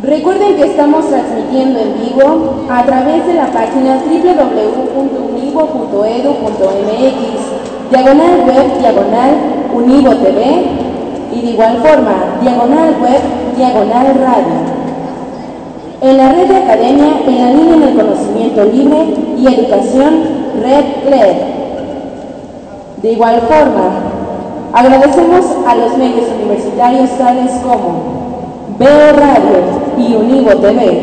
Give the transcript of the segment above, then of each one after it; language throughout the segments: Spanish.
Recuerden que estamos transmitiendo en vivo a través de la página www.univo.edu.mx, /web, /Univo TV, y de igual forma, /web, /radio. En la red de academia, en la línea del conocimiento libre y educación, Red CLED. De igual forma, agradecemos a los medios universitarios tales como Veo Radio y Univo TV.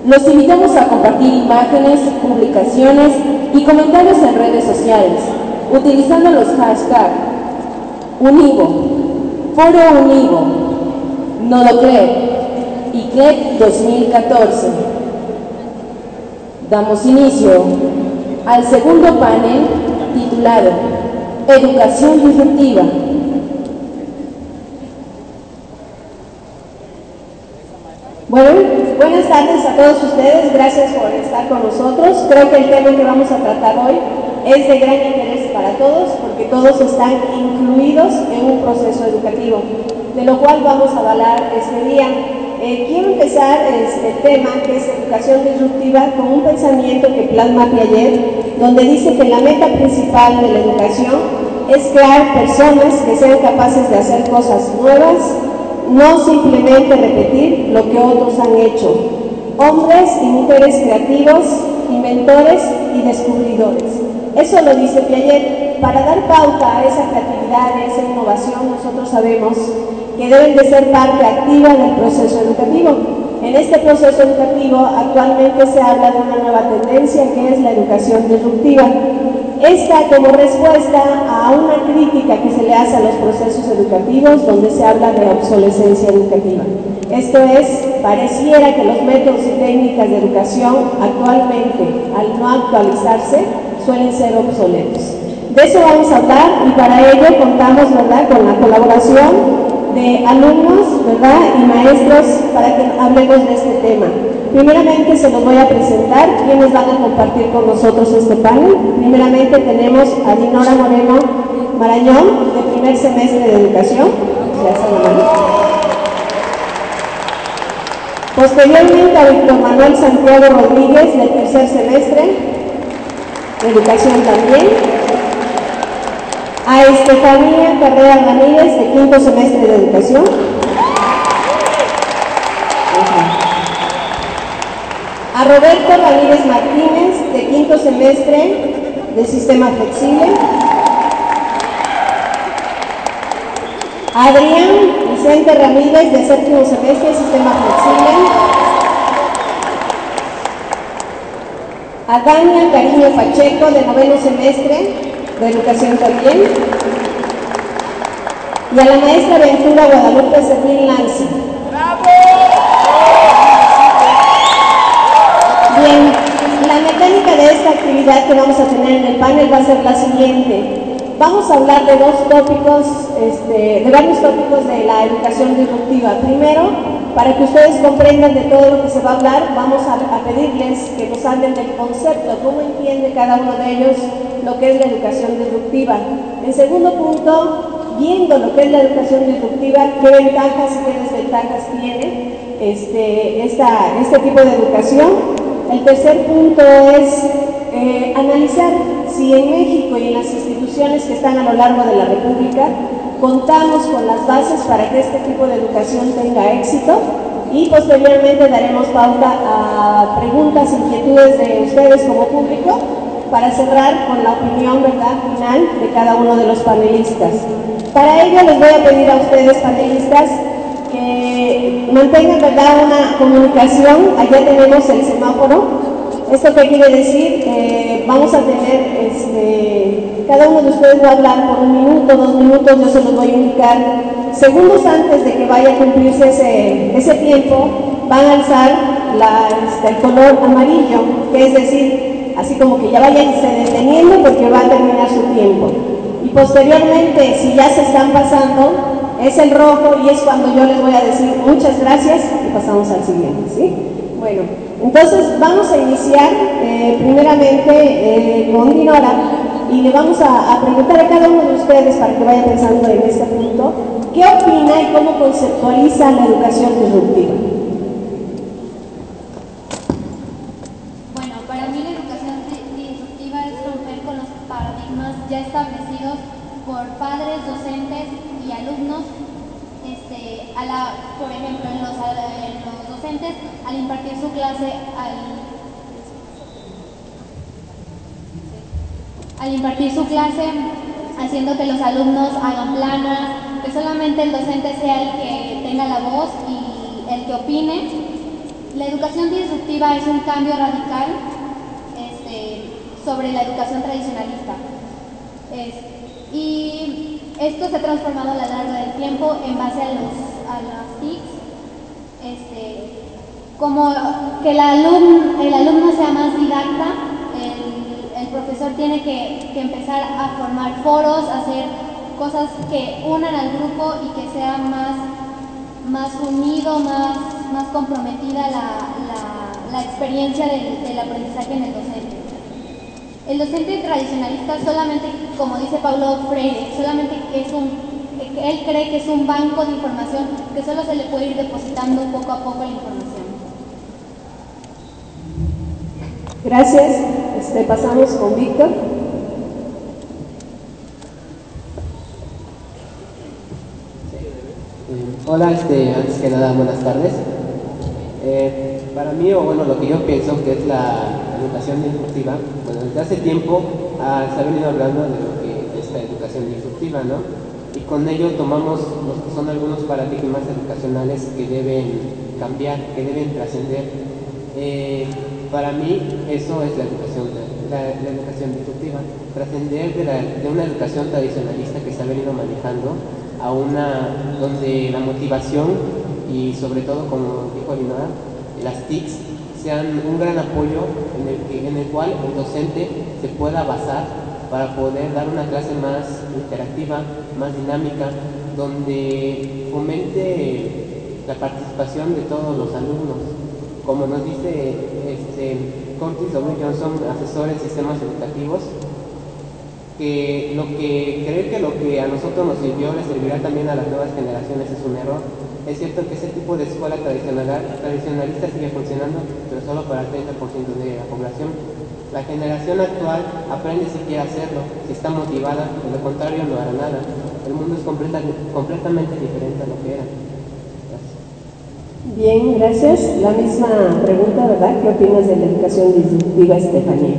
Los invitamos a compartir imágenes, publicaciones y comentarios en redes sociales, utilizando los hashtags Univo, Foro Univo, Nodocled y CLED 2014. Damos inicio al segundo panel titulado Educación Disruptiva. Bueno, buenas tardes a todos ustedes, gracias por estar con nosotros. Creo que el tema que vamos a tratar hoy es de gran interés para todos, porque todos están incluidos en un proceso educativo, de lo cual vamos a hablar este día. Quiero empezar el tema, que es educación disruptiva, con un pensamiento que plasma Piaget, donde dice que la meta principal de la educación es crear personas que sean capaces de hacer cosas nuevas, no simplemente repetir lo que otros han hecho. Hombres y mujeres creativos, inventores y descubridores. Eso lo dice Piaget. Para dar pauta a esa creatividad, a esa innovación, nosotros sabemos que deben de ser parte activa del proceso educativo. En este proceso educativo actualmente se habla de una nueva tendencia, que es la educación disruptiva. Esta como respuesta a una crítica que se le hace a los procesos educativos, donde se habla de obsolescencia educativa. Esto es, pareciera que los métodos y técnicas de educación actualmente, al no actualizarse, suelen ser obsoletos. De eso vamos a hablar, y para ello contamos, ¿verdad?, con la colaboración de alumnos, ¿verdad?, y maestros, para que hablemos de este tema. Primeramente se los voy a presentar quienes van a compartir con nosotros este panel. Primeramente tenemos a Dinora Moreno Marañón, de primer semestre de educación. Posteriormente a Víctor Manuel Santiago Rodríguez, del tercer semestre de educación también. A Estefanía Carrera Ramírez, de quinto semestre de educación. A Roberto Ramírez Martínez, de quinto semestre de Sistema Flexible. A Adrián Vicente Ramírez, de séptimo semestre de Sistema Flexible. A Dania Cariño Pacheco, de noveno semestre de Educación también. Y a la maestra Ventura Guadalupe Servín Lance. Bien, la mecánica de esta actividad que vamos a tener en el panel va a ser la siguiente. Vamos a hablar de dos tópicos, de varios tópicos de la educación disruptiva. Primero, para que ustedes comprendan de todo lo que se va a hablar, vamos a pedirles que nos hablen del concepto, cómo entiende cada uno de ellos lo que es la educación disruptiva. En segundo punto, viendo lo que es la educación disruptiva, qué ventajas y qué desventajas tiene este tipo de educación. El tercer punto es analizar si en México y en las instituciones que están a lo largo de la República contamos con las bases para que este tipo de educación tenga éxito, y posteriormente daremos pauta a preguntas e inquietudes de ustedes como público para cerrar con la opinión, ¿verdad?, final de cada uno de los panelistas. Para ello les voy a pedir a ustedes, panelistas, que mantengan, ¿verdad?, una comunicación. Allá tenemos el semáforo. ¿Esto qué quiere decir? Vamos a tener, cada uno de ustedes va a hablar por 1 minuto, 2 minutos, yo se los voy a indicar. Segundos antes de que vaya a cumplirse ese tiempo, van a alzar el color amarillo, que es decir, así como que ya váyanse deteniendo porque va a terminar su tiempo. Y posteriormente, si ya se están pasando, es el rojo, y es cuando yo les voy a decir muchas gracias y pasamos al siguiente, ¿sí? Bueno, entonces vamos a iniciar primeramente con Dinora y le vamos a preguntar a cada uno de ustedes para que vaya pensando en este punto, ¿qué opina y cómo conceptualiza la educación disruptiva? Bueno, para mí la educación disruptiva es romper con los paradigmas ya establecidos por padres, docentes y alumnos. Por ejemplo, en los docentes, al impartir su clase, haciendo que los alumnos hagan planas, que solamente el docente sea el que tenga la voz y el que opine. La educación disruptiva es un cambio radical sobre la educación tradicionalista. Y esto se ha transformado a lo largo del tiempo en base a las TICs, como que el alumno sea más didacta, el profesor tiene que empezar a formar foros, a hacer cosas que unan al grupo y que sea más unido, más comprometida la experiencia del aprendizaje en el docente. El docente tradicionalista solamente, como dice Paulo Freire, solamente él cree que es un banco de información que solo se le puede ir depositando poco a poco la información. Gracias. Pasamos con Víctor. Hola, antes que nada, buenas tardes. Para mí, o bueno, lo que yo pienso que es la educación disruptiva, bueno, desde hace tiempo se ha venido hablando de lo que es la educación disruptiva, ¿no? Y con ello tomamos los que son algunos paradigmas educacionales que deben cambiar, que deben trascender. Para mí, eso es la educación disruptiva, trascender de una educación tradicionalista que se ha venido manejando a una donde la motivación y sobre todo, como dijo Dinora, las TICs sean un gran apoyo en el cual el docente se pueda basar para poder dar una clase más interactiva, más dinámica, donde fomente la participación de todos los alumnos. Como nos dice Curtis W. Johnson, asesor en sistemas educativos, que creer que lo que a nosotros nos sirvió le servirá también a las nuevas generaciones es un error. Es cierto que ese tipo de escuela tradicionalista sigue funcionando, pero solo para el 30% de la población. La generación actual aprende si quiere hacerlo, si está motivada, de lo contrario no hará nada. El mundo es completamente diferente a lo que era. Gracias. Bien, gracias. La misma pregunta, ¿verdad? ¿Qué opinas de la educación disruptiva, Estefanía?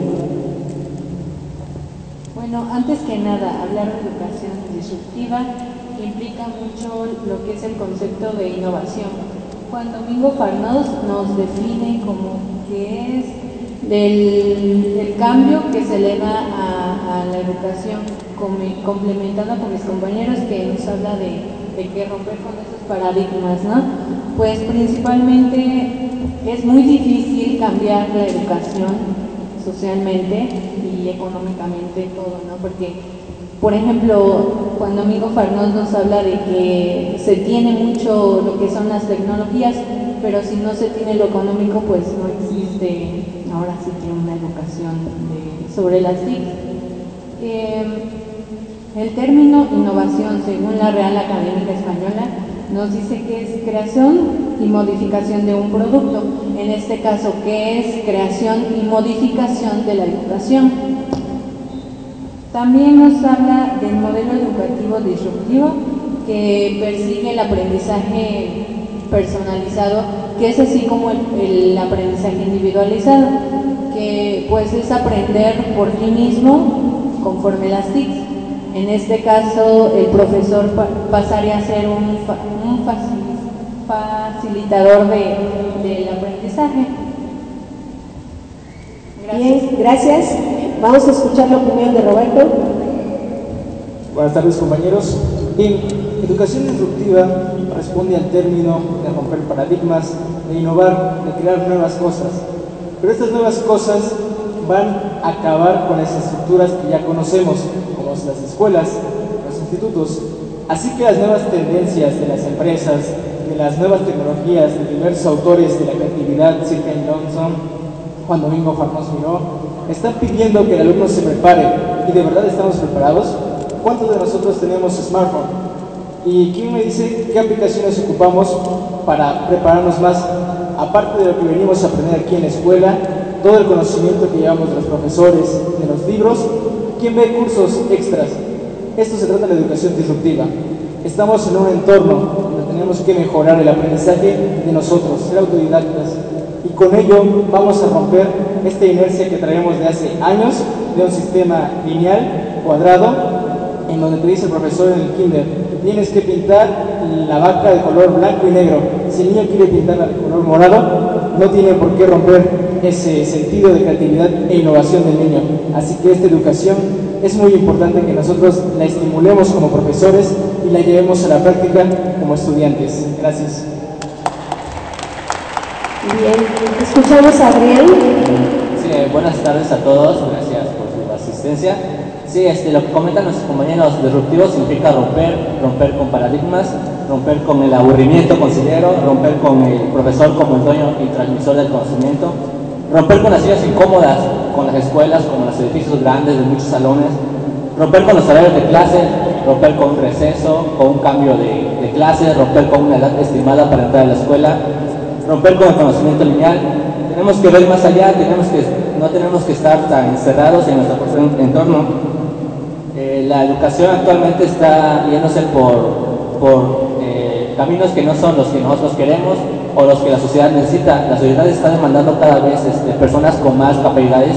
Bueno, antes que nada, hablar de educación disruptiva implica mucho lo que es el concepto de innovación. Juan Domingo Farnoz nos define como que es del cambio que se le da a la educación, complementando con mis compañeros que nos habla de que romper con esos paradigmas, ¿no? Pues principalmente es muy difícil cambiar la educación socialmente y económicamente todo, ¿no? Porque, por ejemplo, Juan Domingo Farnoz nos habla de que se tiene mucho lo que son las tecnologías, pero si no se tiene lo económico, pues no existe, ahora sí que una educación sobre las TIC. El término innovación, según la Real Academia Española, nos dice que es creación y modificación de un producto. En este caso, que es creación y modificación de la educación. También nos habla del modelo educativo disruptivo, que persigue el aprendizaje personalizado, que es así como el aprendizaje individualizado, que pues es aprender por ti mismo conforme las TICs. En este caso, el profesor pasaría a ser un facilitador del aprendizaje. Gracias. Bien, gracias. Vamos a escuchar la opinión de Roberto. Buenas tardes, compañeros. Bien, educación disruptiva responde al término de romper paradigmas, de innovar, de crear nuevas cosas. Pero estas nuevas cosas van a acabar con las estructuras que ya conocemos, como las escuelas, los institutos. Así que las nuevas tendencias de las empresas, de las nuevas tecnologías, de diversos autores de la creatividad, Sir Ken Johnson, Juan Domingo Farnós Miró, están pidiendo que el alumno se prepare, y de verdad estamos preparados. ¿Cuántos de nosotros tenemos smartphone? ¿Y quién me dice qué aplicaciones ocupamos para prepararnos más? Aparte de lo que venimos a aprender aquí en la escuela, todo el conocimiento que llevamos de los profesores, de los libros, ¿quién ve cursos extras? Esto se trata de la educación disruptiva. Estamos en un entorno donde tenemos que mejorar el aprendizaje de nosotros, ser autodidactas, y con ello vamos a romper esta inercia que traemos de hace años de un sistema lineal, cuadrado, en donde te dice el profesor en el kinder: tienes que pintar la vaca de color blanco y negro. Si el niño quiere pintarla de color morado, no tiene por qué romper ese sentido de creatividad e innovación del niño. Así que esta educación es muy importante que nosotros la estimulemos como profesores y la llevemos a la práctica como estudiantes. Gracias. Bien, escuchamos a Adrián. Sí, buenas tardes a todos, gracias por su asistencia. Sí, lo que comentan nuestros compañeros disruptivos significa romper con paradigmas, romper con el aburrimiento, considero, romper con el profesor como el dueño y transmisor del conocimiento, romper con las sillas incómodas, con las escuelas, con los edificios grandes de muchos salones, romper con los horarios de clase, romper con un receso, con un cambio de clase, romper con una edad estimada para entrar a la escuela, romper con el conocimiento lineal. Tenemos que ver más allá, no tenemos que estar tan encerrados en nuestro entorno. La educación actualmente está yéndose por caminos que no son los que nosotros queremos o los que la sociedad necesita. La sociedad está demandando cada vez personas con más capacidades,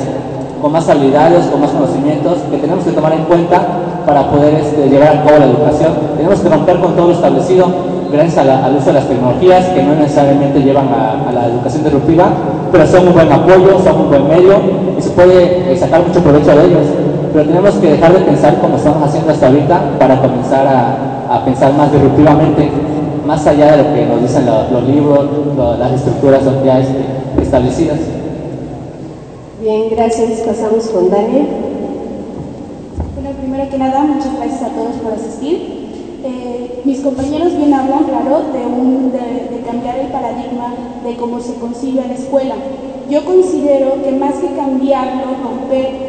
con más habilidades, con más conocimientos, que tenemos que tomar en cuenta para poder llevar a cabo la educación. Tenemos que romper con todo lo establecido gracias al uso de las tecnologías, que no necesariamente llevan a la educación disruptiva, pero son un buen apoyo, son un buen medio y se puede sacar mucho provecho de ellos. Pero tenemos que dejar de pensar como estamos haciendo hasta ahorita para comenzar a pensar más disruptivamente, más allá de lo que nos dicen los libros, las estructuras ya establecidas. Bien, gracias. Pasamos con Daniel. Bueno, primero que nada, muchas gracias a todos por asistir. Mis compañeros bien hablan, claro, de cambiar el paradigma de cómo se concibe a la escuela. Yo considero que más que cambiarlo, romper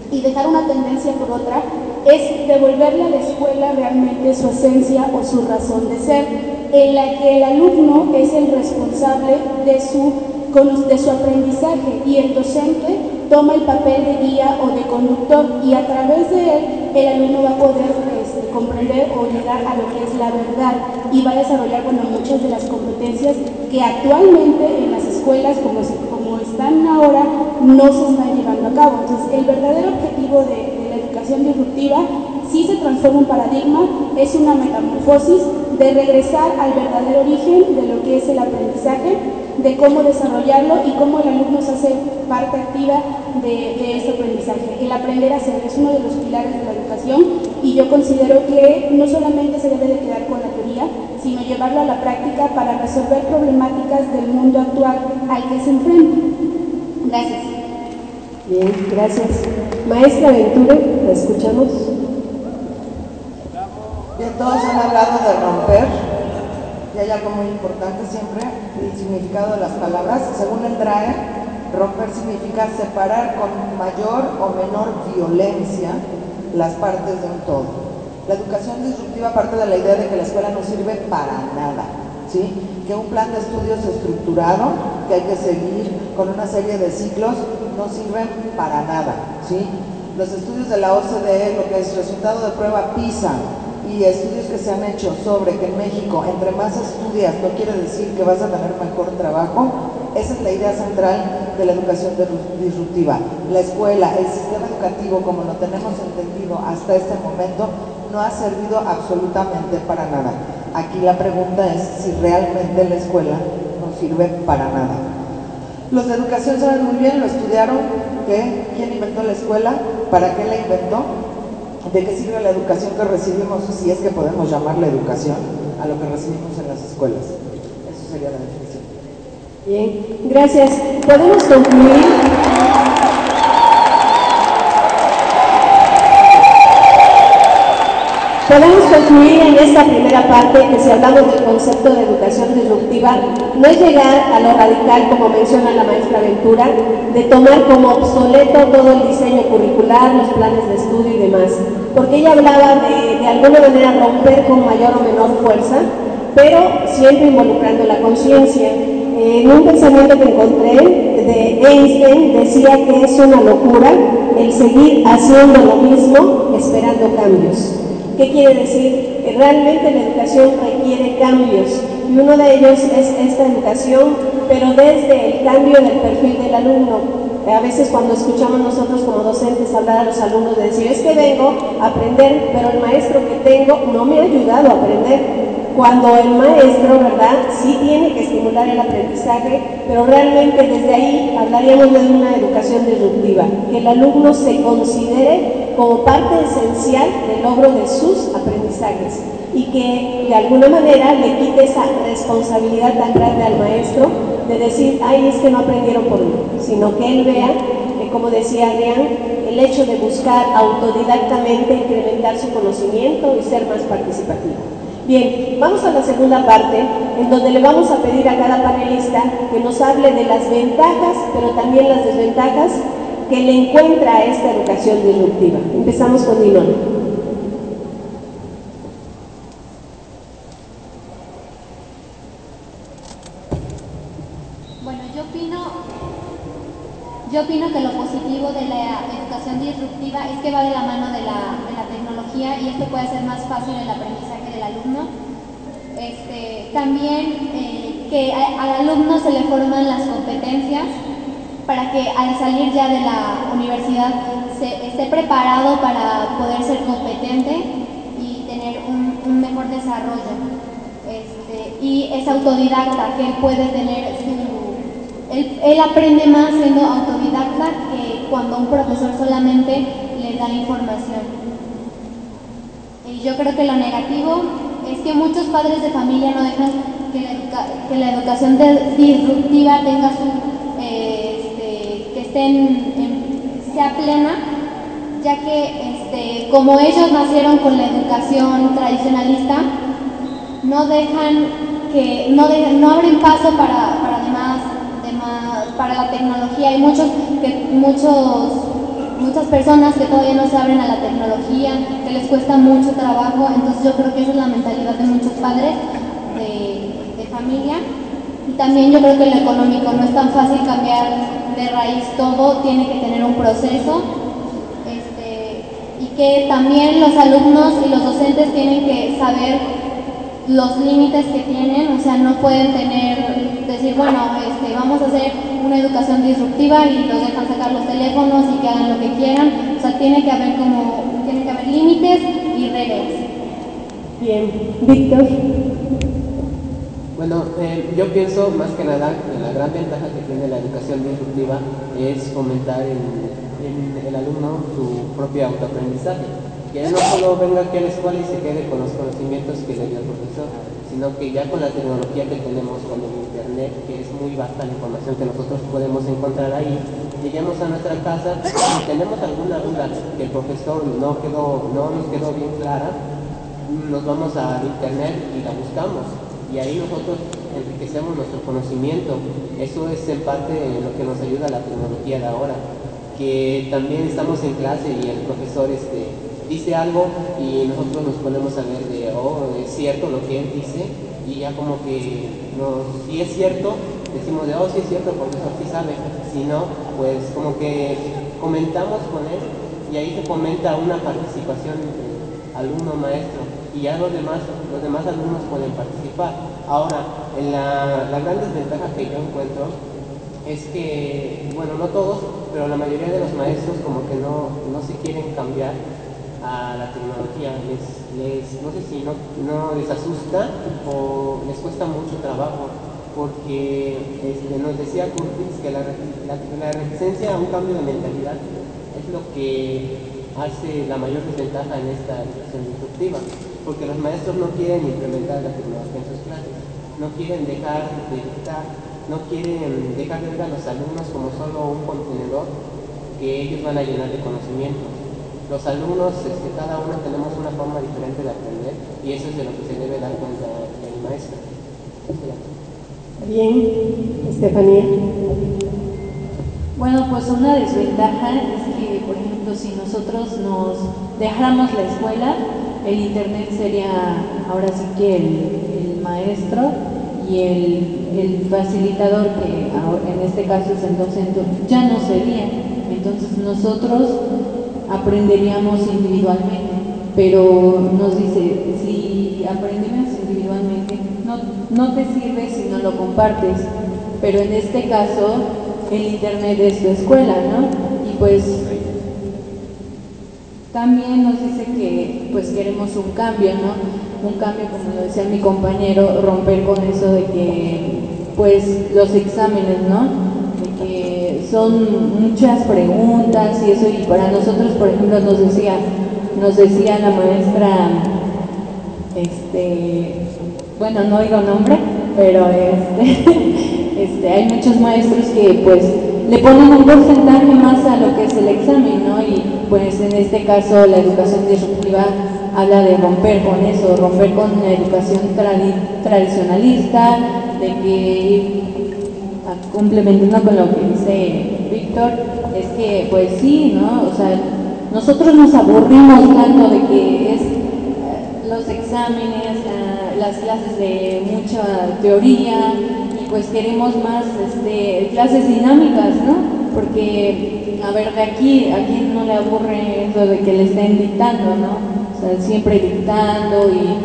y dejar una tendencia por otra, es devolverle a la escuela realmente su esencia o su razón de ser, en la que el alumno es el responsable de su aprendizaje y el docente toma el papel de guía o de conductor, y a través de él el alumno va a poder comprender o llegar a lo que es la verdad y va a desarrollar muchas de las competencias que actualmente en las escuelas como están ahora no se están llevando a cabo. Entonces el verdadero objetivo de la educación disruptiva sí se transforma un paradigma, es una metamorfosis de regresar al verdadero origen de lo que es el aprendizaje, de cómo desarrollarlo y cómo el alumno se hace parte activa de ese aprendizaje. El aprender a ser es uno de los pilares de la educación, y yo considero que no solamente se debe de quedar con la teoría, sino llevarlo a la práctica para resolver problemáticas del mundo actual al que se enfrenta. Gracias. Bien, gracias. Maestra Ventura, la escuchamos. Bien, todos han hablado de romper, y hay algo muy importante siempre, el significado de las palabras. Según el DRAE, romper significa separar con mayor o menor violencia las partes de un todo. La educación disruptiva parte de la idea de que la escuela no sirve para nada, ¿sí? Que un plan de estudios estructurado que hay que seguir con una serie de ciclos no sirven para nada, ¿sí? Los estudios de la OCDE, lo que es resultado de prueba PISA, y estudios que se han hecho sobre que en México, entre más estudias, no quiere decir que vas a tener mejor trabajo. Esa es la idea central de la educación disruptiva. La escuela, el sistema educativo, como lo tenemos entendido hasta este momento, no ha servido absolutamente para nada. Aquí la pregunta es si realmente la escuela no sirve para nada. Los de educación saben muy bien, lo estudiaron, quién inventó la escuela, para qué la inventó, de qué sirve la educación que recibimos, si es que podemos llamarla educación, a lo que recibimos en las escuelas. Eso sería la definición. Bien, gracias. ¿Podemos concluir? Podemos concluir en esta primera parte que si hablamos del concepto de educación disruptiva, no es llegar a lo radical, como menciona la maestra Ventura, de tomar como obsoleto todo el diseño curricular, los planes de estudio y demás, porque ella hablaba de alguna manera romper con mayor o menor fuerza, pero siempre involucrando la conciencia. En un pensamiento que encontré de Einstein decía que es una locura el seguir haciendo lo mismo esperando cambios. ¿Qué quiere decir? Que realmente la educación requiere cambios y uno de ellos es esta educación, pero desde el cambio del perfil del alumno. A veces cuando escuchamos nosotros como docentes hablar a los alumnos de decir, es que vengo a aprender, pero el maestro que tengo no me ha ayudado a aprender. Cuando el maestro, ¿verdad?, sí tiene que estimular el aprendizaje, pero realmente desde ahí hablaríamos de una educación disruptiva, que el alumno se considere como parte esencial del logro de sus aprendizajes y que de alguna manera le quite esa responsabilidad tan grande al maestro de decir, ay, es que no aprendieron por mí, sino que él vea, como decía Adrián, el hecho de buscar autodidactamente incrementar su conocimiento y ser más participativo. Bien, vamos a la segunda parte, en donde le vamos a pedir a cada panelista que nos hable de las ventajas, pero también las desventajas que le encuentra a esta educación disruptiva. Empezamos con Dinora. Bueno, yo opino que lo positivo de la educación disruptiva es que va de la mano de la tecnología y esto puede hacer más fácil el aprendizaje del alumno. También que al alumno se le forman las competencias para que al salir ya de la universidad esté preparado para poder ser competente y tener un mejor desarrollo. Y es autodidacta, que él puede tener él aprende más siendo autodidacta que cuando un profesor solamente le da información. Y yo creo que lo negativo es que muchos padres de familia no dejan que la educación disruptiva tenga sea plena, ya que como ellos nacieron con la educación tradicionalista, no abren paso para la tecnología. Hay muchas personas que todavía no se abren a la tecnología, que les cuesta mucho trabajo, entonces yo creo que esa es la mentalidad de muchos padres de familia. Y también yo creo que lo económico, no es tan fácil cambiar de raíz todo, tiene que tener un proceso, y que también los alumnos y los docentes tienen que saber los límites que tienen, o sea, no pueden decir, bueno, vamos a hacer una educación disruptiva y los dejan sacar los teléfonos y que hagan lo que quieran, o sea, tiene que haber límites y reglas. Bien, Víctor. Bueno, yo pienso más que nada que la gran ventaja que tiene la educación disruptiva es fomentar en el alumno su propio autoaprendizaje. Que él no solo venga aquí a la escuela y se quede con los conocimientos que le dio el profesor, sino que ya con la tecnología que tenemos, con el internet, que es muy vasta la información que nosotros podemos encontrar ahí, lleguemos a nuestra casa y tenemos alguna duda que el profesor no nos quedó bien clara, nos vamos al internet y la buscamos. Y ahí nosotros enriquecemos nuestro conocimiento. Eso es en parte lo que nos ayuda la tecnología de ahora, que también estamos en clase y el profesor dice algo y nosotros nos ponemos a ver es cierto lo que él dice, y ya como que si es cierto, decimos sí es cierto, el profesor sí sabe, si no, pues como que comentamos con él y ahí se fomenta una participación alumno-maestro. Y ya los demás alumnos pueden participar. Ahora, la gran desventaja que yo encuentro es que, bueno, no todos, pero la mayoría de los maestros como que no se quieren cambiar a la tecnología. No sé si no les asusta o les cuesta mucho trabajo, porque nos decía Curtis que la reticencia a un cambio de mentalidad es lo que hace la mayor desventaja en esta educación disruptiva, porque los maestros no quieren implementar la tecnología en sus clases, no quieren dejar de dictar, no quieren dejar de ver a los alumnos como solo un contenedor que ellos van a llenar de conocimientos. los alumnos, cada uno tenemos una forma diferente de aprender y eso es de lo que se debe dar cuenta el maestro. Bien, Estefanía. Bueno, pues una desventaja es que, por ejemplo, si nosotros nos dejáramos la escuela, el internet sería ahora sí que el maestro y el facilitador, que en este caso es el docente, ya no sería. Entonces nosotros aprenderíamos individualmente, pero nos dice, si aprendemos individualmente, no te sirve si no lo compartes, pero en este caso el internet es tu escuela, ¿no? Y pues también nos dice que pues queremos un cambio, ¿no? Un cambio, como lo decía mi compañero, romper con eso de que pues los exámenes, ¿no? De que son muchas preguntas y eso, y para nosotros, por ejemplo, nos decía la maestra, bueno, no digo nombre, pero hay muchos maestros que pues le ponen un porcentaje más a lo que es el examen, ¿no? Y pues en este caso la educación disruptiva habla de romper con eso, romper con la educación tradicionalista, de que, complementando con lo que dice Víctor, es que pues sí, ¿no? O sea, nosotros nos aburrimos tanto de que es los exámenes, las clases de mucha teoría, y pues queremos más clases dinámicas, ¿no? Porque, a ver, ¿a quién no le aburre eso de que le estén dictando, ¿no? O sea, siempre dictando, y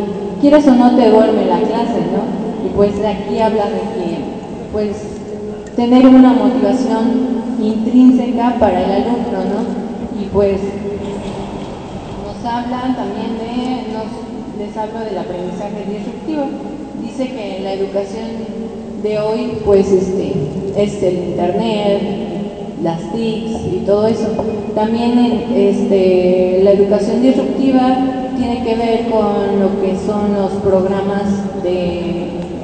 quieras o no te duerme la clase, ¿no? Y pues de aquí habla de que, pues, tener una motivación intrínseca para el alumno, ¿no? Y pues nos hablan también les hablo del aprendizaje disruptivo. Dice que la educación de hoy pues es el internet, las TICs y todo eso. También la educación disruptiva tiene que ver con lo que son los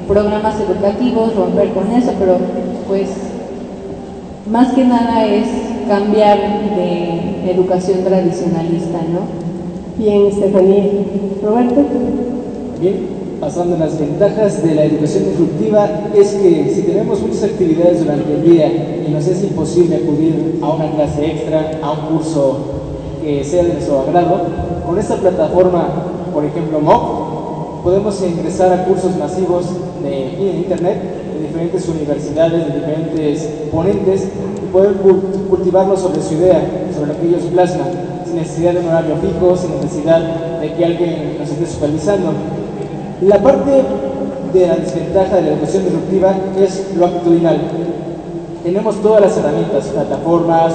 programas educativos, romper con eso, pero pues más que nada es cambiar de educación tradicionalista, ¿no? Bien, Estefanía. Roberto. Bien, pasando a las ventajas de la educación disruptiva, es que si tenemos muchas actividades durante el día y nos es imposible acudir a una clase extra, a un curso que sea de nuestro agrado, con esta plataforma, por ejemplo MOOC, podemos ingresar a cursos masivos de internet de diferentes universidades, de diferentes ponentes, y poder cultivarnos sobre su idea, sobre lo que ellos plasman, sin necesidad de un horario fijo, sin necesidad de que alguien nos esté supervisando. La parte de la desventaja de la educación disruptiva es lo actitudinal. Tenemos todas las herramientas, plataformas,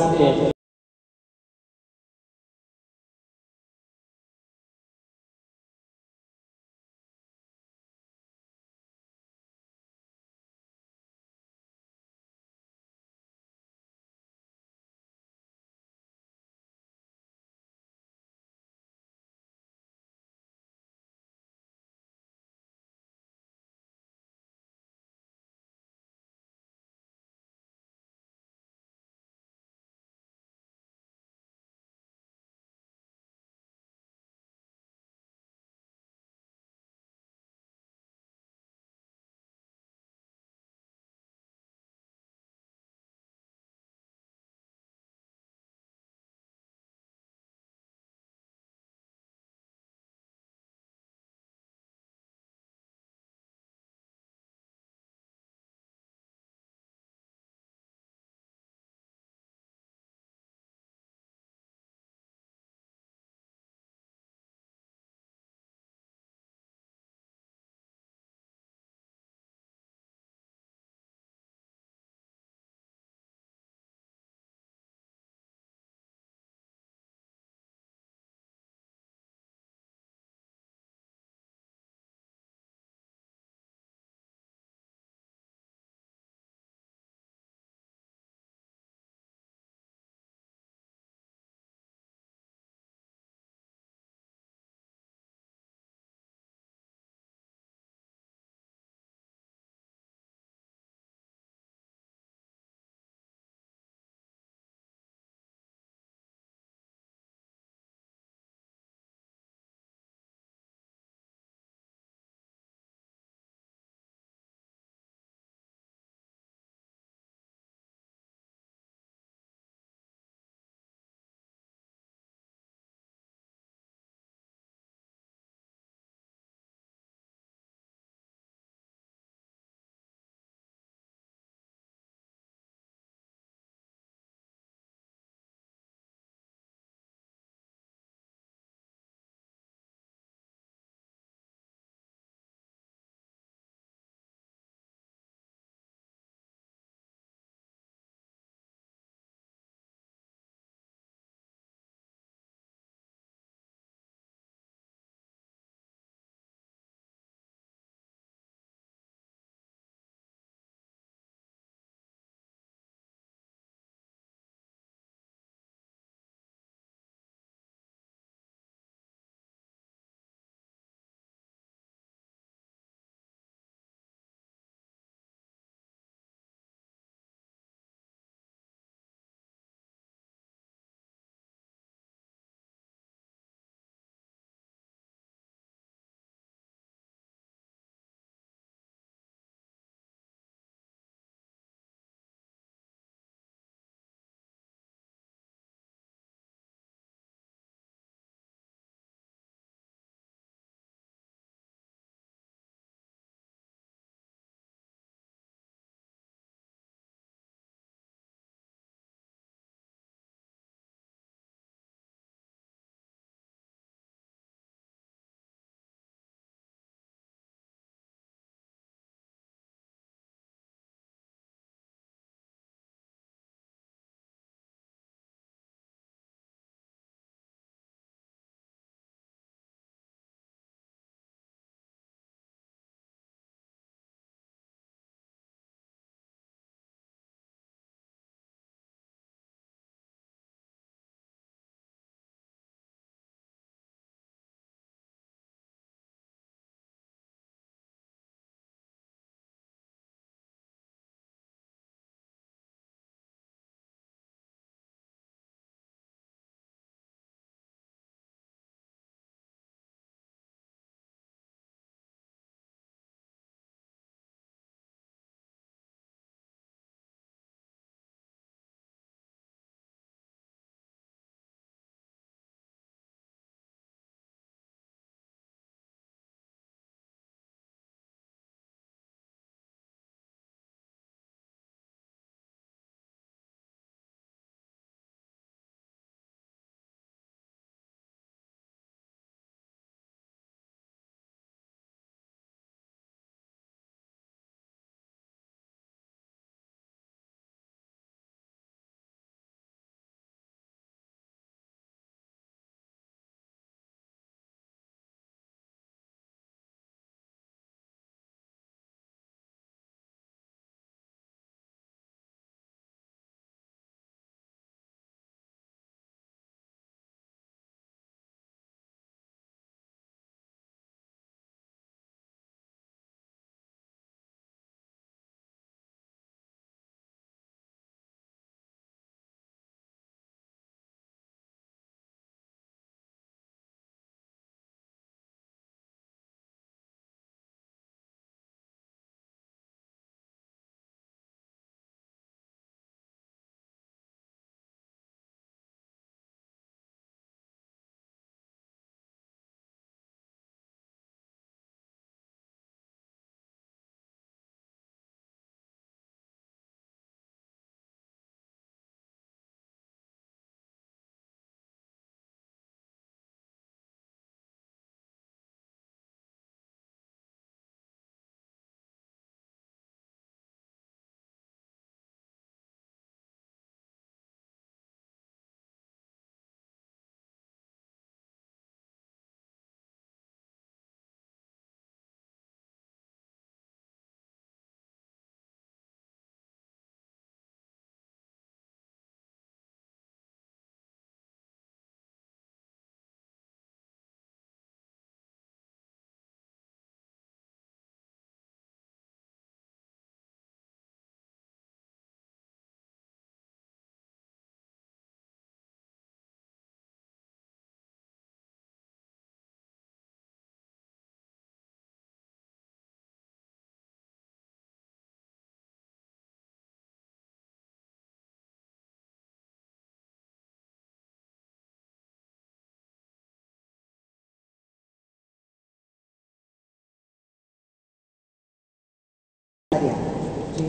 ¿sí?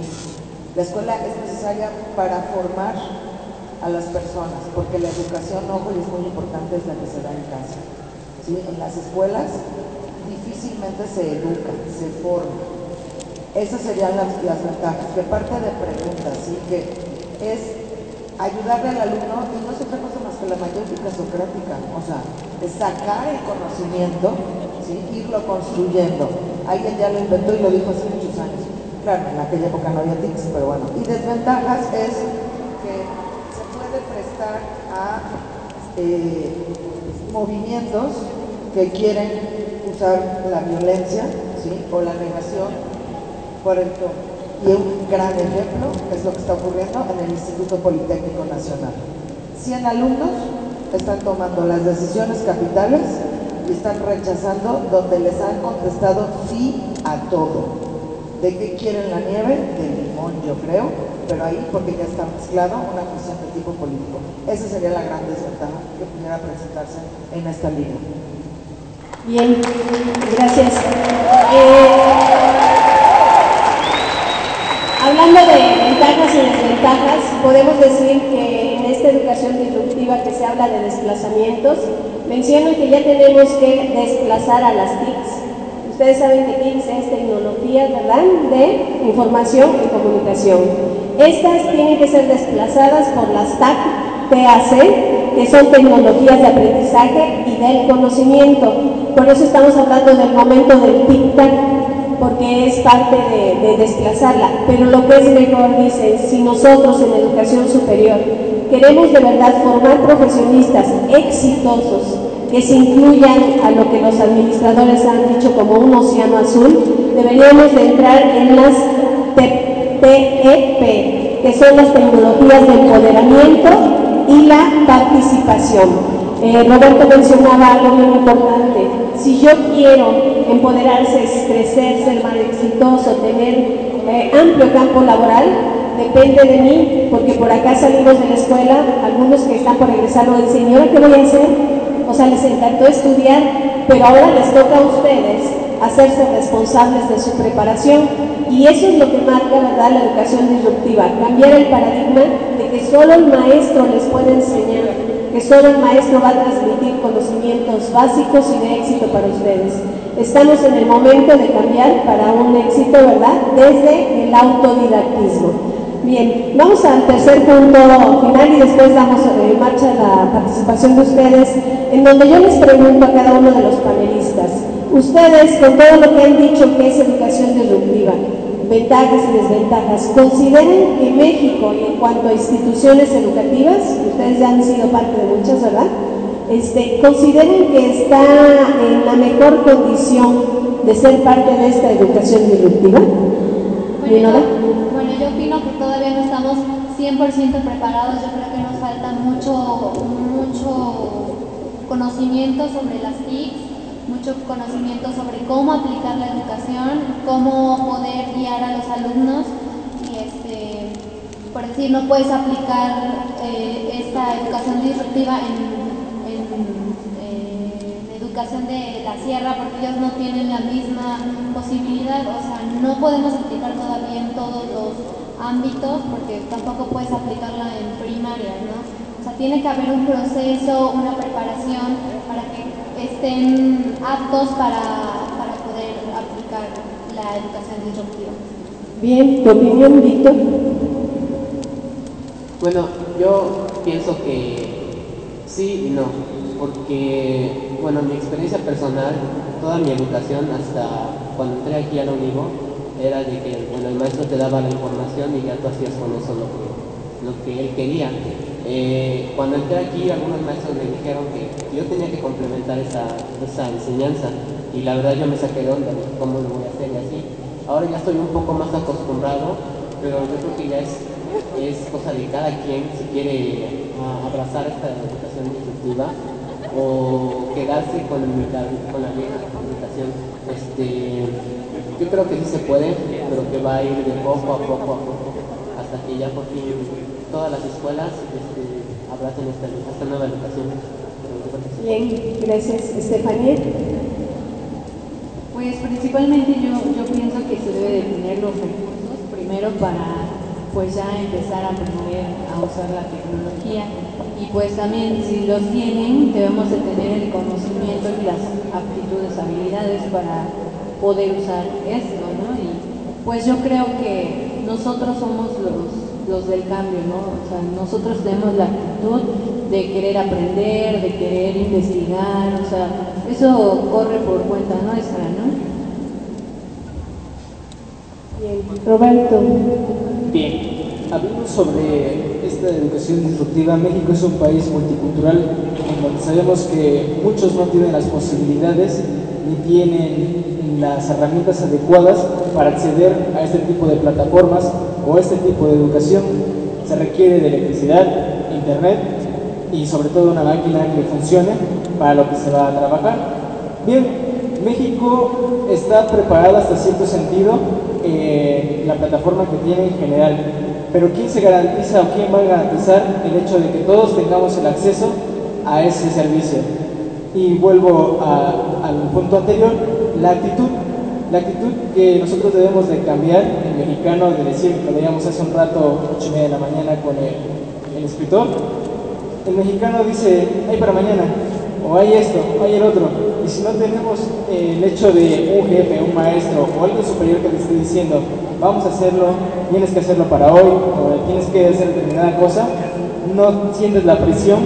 La escuela es necesaria para formar a las personas, porque la educación, ojo, y es muy importante, es la que se da en casa, ¿sí? En las escuelas difícilmente se educa, se forma. Esas serían las ventajas, que parte de preguntas, ¿sí? Que es ayudarle al alumno, y no es otra cosa más que la mayéutica socrática, o sea, es sacar el conocimiento, ¿sí? Irlo construyendo. Alguien ya lo inventó y lo dijo hace muchos años. Claro, en aquella época no había TICs, pero bueno. Y desventajas es que se puede prestar a movimientos que quieren usar la violencia, ¿sí? O la negación por el todo. Y un gran ejemplo es lo que está ocurriendo en el Instituto Politécnico Nacional. 100 alumnos están tomando las decisiones capitales y están rechazando donde les han contestado sí a todo. ¿De qué quieren la nieve? De limón, yo creo, pero ahí porque ya está mezclado una cuestión de tipo político. Esa sería la gran desventaja que pudiera presentarse en esta línea. Bien, gracias. Hablando de ventajas y desventajas, podemos decir que en esta educación disruptiva que se habla de desplazamientos, mencionan que ya tenemos que desplazar a las TICs. Ustedes saben que TICs es tecnología, ¿verdad?, de información y comunicación. Estas tienen que ser desplazadas por las TAC, que son tecnologías de aprendizaje y del conocimiento. Por eso estamos hablando del momento del TIC-TAC, porque es parte de desplazarla. Pero lo que es mejor, dicen, si nosotros en educación superior queremos de verdad formar profesionistas exitosos, que se incluyan a lo que los administradores han dicho como un océano azul, deberíamos de entrar en las TEP, que son las tecnologías de empoderamiento y la participación. Roberto mencionaba algo muy importante. Si yo quiero empoderarse, crecer, ser más exitoso, tener amplio campo laboral, depende de mí, porque por acá salimos de la escuela, algunos que están por regresar nos dicen, ¿y ahora qué voy a hacer? O sea, les encantó estudiar, pero ahora les toca a ustedes hacerse responsables de su preparación. Y eso es lo que marca, ¿verdad?, la educación disruptiva, cambiar el paradigma de que solo el maestro les puede enseñar, que solo el maestro va a transmitir conocimientos básicos y de éxito para ustedes. Estamos en el momento de cambiar para un éxito, ¿verdad?, desde el autodidactismo. Bien, vamos al tercer punto final y después damos marcha a la participación de ustedes, en donde yo les pregunto a cada uno de los panelistas, ustedes, con todo lo que han dicho que es educación disruptiva, ventajas y desventajas, ¿consideran que México, en cuanto a instituciones educativas, ustedes ya han sido parte de muchas, ¿verdad?, consideran que está en la mejor condición de ser parte de esta educación disruptiva? Bueno, yo opino que todavía no estamos 100% preparados. Yo creo que nos falta mucho conocimiento sobre las TICs, mucho conocimiento sobre cómo aplicar la educación, cómo poder guiar a los alumnos. Y por decir, no puedes aplicar esta educación disruptiva en educación de la sierra porque ellos no tienen la misma posibilidad. O sea, no podemos aplicar todavía en todos los ámbitos porque tampoco puedes aplicarla en primaria, ¿no? O sea, tiene que haber un proceso, una preparación para que estén aptos para poder aplicar la educación disruptiva. Bien, ¿tu opinión, Víctor? Bueno, yo pienso que sí y no, porque, bueno, mi experiencia personal, toda mi educación hasta cuando entré aquí a la Univo, era de que, bueno, el maestro te daba la información y ya tú hacías con eso lo que él quería. Cuando entré aquí, algunos maestros me dijeron que yo tenía que complementar esa enseñanza, y la verdad yo me saqué de onda de cómo lo voy a hacer y así. Ahora ya estoy un poco más acostumbrado, pero yo creo que ya es cosa de cada quien si quiere abrazar esta educación disruptiva o quedarse con la vieja educación. Yo creo que sí se puede, pero que va a ir de poco a poco hasta que ya por fin todas las escuelas abracen esta nueva educación. Bien, gracias. Estefanía. Pues principalmente yo pienso que se debe de tener los recursos primero para pues ya empezar a aprender a usar la tecnología. Y pues también si los tienen, debemos de tener el conocimiento y las aptitudes, habilidades para poder usar esto, ¿no? Y pues yo creo que nosotros somos los del cambio, ¿no? O sea, nosotros tenemos la actitud de querer aprender, de querer investigar, o sea, eso corre por cuenta nuestra, ¿no? Bien, Roberto. Bien, hablando sobre esta educación disruptiva, México es un país multicultural en donde sabemos que muchos no tienen las posibilidades ni tienen las herramientas adecuadas para acceder a este tipo de plataformas o a este tipo de educación. Se requiere de electricidad, internet y sobre todo una máquina que funcione para lo que se va a trabajar. Bien, México está preparado hasta cierto sentido, la plataforma que tiene en general, pero ¿quién se garantiza o quién va a garantizar el hecho de que todos tengamos el acceso a ese servicio? Y vuelvo al punto anterior, la actitud que nosotros debemos de cambiar, el mexicano, de decir, lo veíamos hace un rato, 8:30 de la mañana con el escritor, el mexicano dice, hay para mañana, o hay esto, hay el otro, y si no tenemos el hecho de un jefe, un maestro o alguien superior que te esté diciendo, vamos a hacerlo, tienes que hacerlo para hoy, o tienes que hacer determinada cosa, no sientes la presión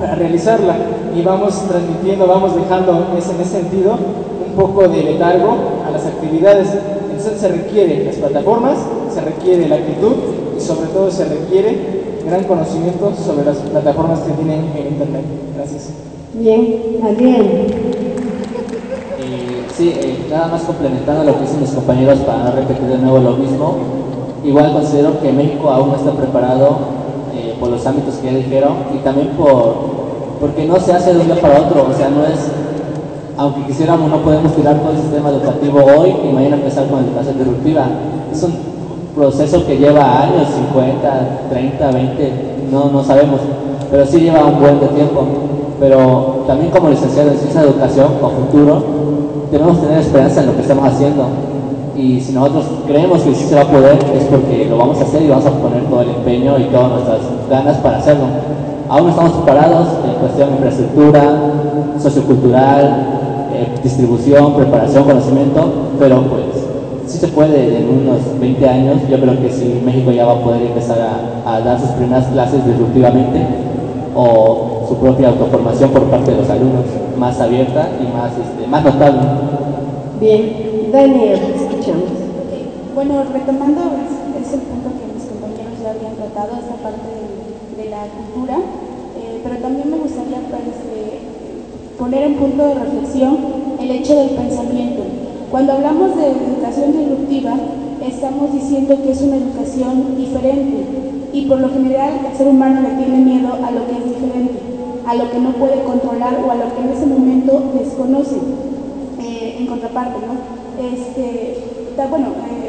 para realizarla, y vamos transmitiendo, vamos dejando en ese sentido un poco de letargo a las actividades. Entonces se requiere las plataformas, se requiere la actitud y sobre todo se requiere gran conocimiento sobre las plataformas que tienen en internet. Gracias. Bien, Adrián. Sí, nada más complementando lo que dicen mis compañeros para no repetir de nuevo lo mismo. Igual considero que México aún no está preparado por los ámbitos que ya dijeron y también porque no se hace de un día para otro, o sea, no es, aunque quisiéramos, no podemos tirar todo el sistema educativo hoy y mañana empezar con la educación disruptiva. Es un proceso que lleva años, 50, 30, 20, no sabemos, pero sí lleva un buen de tiempo. Pero también como licenciado en Ciencia de Educación o futuro, tenemos que tener esperanza en lo que estamos haciendo. Y si nosotros creemos que sí se va a poder, es porque lo vamos a hacer y vamos a poner todo el empeño y todas nuestras ganas para hacerlo. Aún no estamos preparados en cuestión de infraestructura, sociocultural, distribución, preparación, conocimiento, pero pues sí se puede en unos 20 años. Yo creo que sí, México ya va a poder empezar a dar sus primeras clases disruptivamente o su propia autoformación por parte de los alumnos, más abierta y más notable. Bien, Daniel, escuchamos. Bueno, retomando es el punto que mis compañeros ya habían tratado, esta parte de la cultura, pero también me gustaría poner en punto de reflexión el hecho del pensamiento. Cuando hablamos de educación disruptiva, estamos diciendo que es una educación diferente y por lo general el ser humano le tiene miedo a lo que es diferente, a lo que no puede controlar o a lo que en ese momento desconoce. En contraparte, ¿no?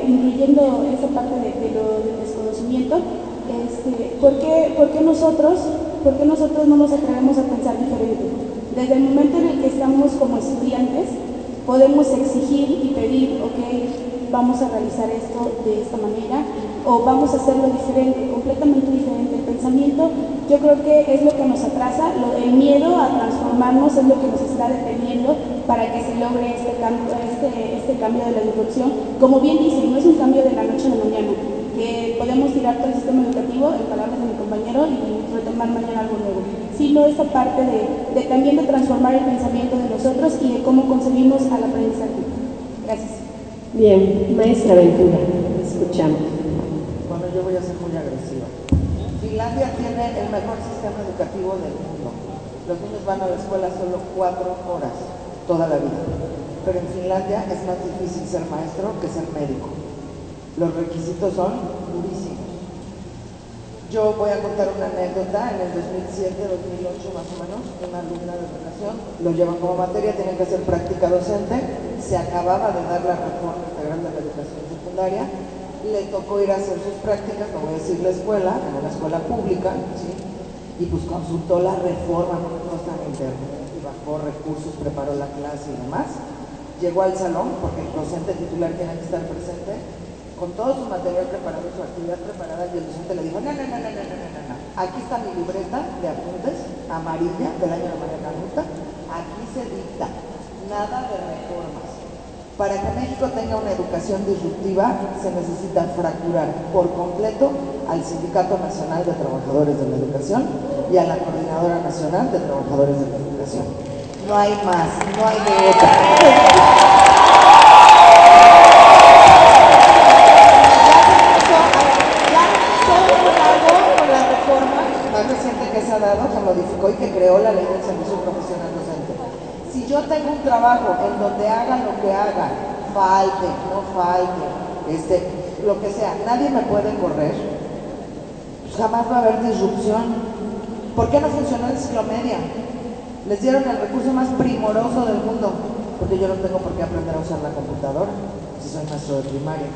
Incluyendo esa parte del desconocimiento, ¿por qué nosotros no nos atrevemos a pensar diferente? Desde el momento en el que estamos como estudiantes, podemos exigir y pedir, ok, vamos a realizar esto de esta manera, o vamos a hacerlo diferente, completamente diferente. El pensamiento, yo creo que es lo que nos atrasa, el miedo a transformarnos es lo que nos está deteniendo para que se logre este cambio de la disrupción. Como bien dicen, no es un cambio de la noche a la mañana, que podemos tirar todo el sistema educativo, en palabras de mi compañero, y retomar mañana algo nuevo, sino esa parte de también de transformar el pensamiento de nosotros y de cómo concebimos al aprendizaje. Gracias. Bien, maestra Ventura, escuchamos. Bueno, yo voy a ser muy agresiva. Finlandia tiene el mejor sistema educativo del mundo. Los niños van a la escuela solo 4 horas, toda la vida. Pero en Finlandia es más difícil ser maestro que ser médico. Los requisitos son durísimos. Yo voy a contar una anécdota. En el 2007, 2008 más o menos, una alumna de relación lo llevan como materia, tienen que hacer práctica docente. Se acababa de dar la reforma integral de la educación secundaria. Le tocó ir a hacer sus prácticas, no voy a decir la escuela, en una escuela pública, ¿sí? Y pues consultó la reforma, porque no está en internet, y bajó recursos, preparó la clase y demás. Llegó al salón, porque el docente titular tiene que estar presente, con todo su material preparado, su actividad preparada, y el docente le dijo, no, aquí está mi libreta de apuntes, amarilla, del año de María Canuta, aquí se dicta, nada de reformas. Para que México tenga una educación disruptiva, se necesita fracturar por completo al Sindicato Nacional de Trabajadores de la Educación y a la Coordinadora Nacional de Trabajadores de la Educación. No hay más, no hay de otra. Con la reforma más reciente que se ha dado, que modificó y que creó la ley del servicio profesional docente. Si yo tengo un trabajo en donde haga lo que haga, falte, no falte, lo que sea, nadie me puede correr, pues jamás va a haber disrupción. ¿Por qué no funcionó el ciclo media? Les dieron el recurso más primoroso del mundo, porque yo no tengo por qué aprender a usar la computadora, si soy maestro de primaria.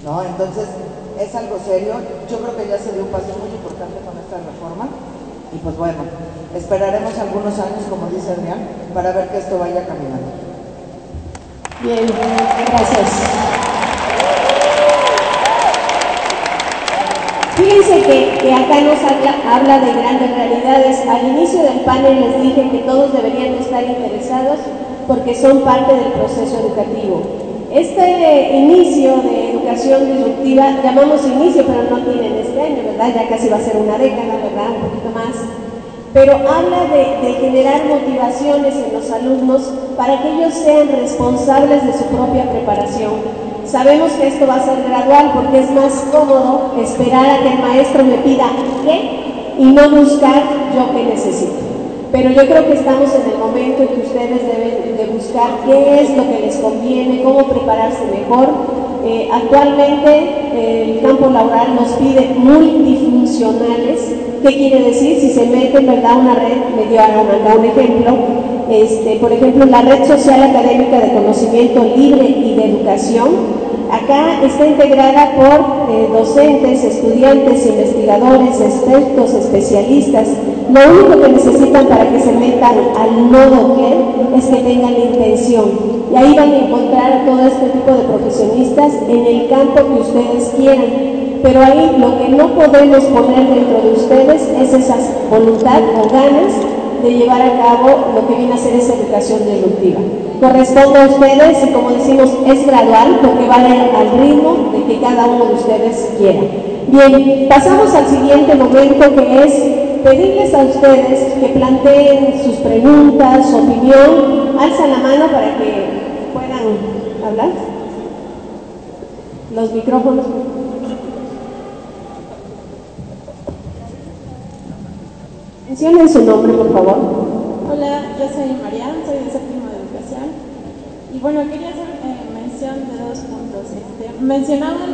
¿No? Entonces, es algo serio. Yo creo que ya se dio un paso muy importante con esta reforma. Y pues bueno, esperaremos algunos años, como dice Adrián, para ver que esto vaya caminando. Bien, gracias. Fíjense que acá nos habla de grandes realidades. Al inicio del panel les dije que todos deberían estar interesados porque son parte del proceso educativo. Este inicio de educación disruptiva, llamamos inicio, pero no tienen este año, ¿verdad? Ya casi va a ser una década, ¿verdad? Un poquito más. Pero habla de generar motivaciones en los alumnos para que ellos sean responsables de su propia preparación. Sabemos que esto va a ser gradual porque es más cómodo esperar a que el maestro me pida qué y no buscar yo qué necesito. Pero yo creo que estamos en el momento en que ustedes deben de buscar qué es lo que les conviene, cómo prepararse mejor. Actualmente el campo laboral nos pide multifuncionales. ¿Qué quiere decir? Si se mete en verdad una red, me dio acá un ejemplo, por ejemplo, la Red Social Académica de Conocimiento Libre y de Educación, acá está integrada por docentes, estudiantes, investigadores, expertos, especialistas. Lo único que necesitan para que se metan al nodo que es que tengan la intención. Y ahí van a encontrar a todo este tipo de profesionistas en el campo que ustedes quieran. Pero ahí lo que no podemos poner dentro de ustedes es esa voluntad o ganas de llevar a cabo lo que viene a ser esa educación disruptiva. Corresponde a ustedes y, como decimos, es gradual porque va a ir al ritmo de que cada uno de ustedes quiera. Bien, pasamos al siguiente momento, que es pedirles a ustedes que planteen sus preguntas, su opinión. Alzan la mano para que puedan hablar. Los micrófonos. Mencionen su nombre, por favor. Hola, yo soy Marian, soy de séptimo de educación. Y bueno, quería hacer mención de dos puntos. Mencionaban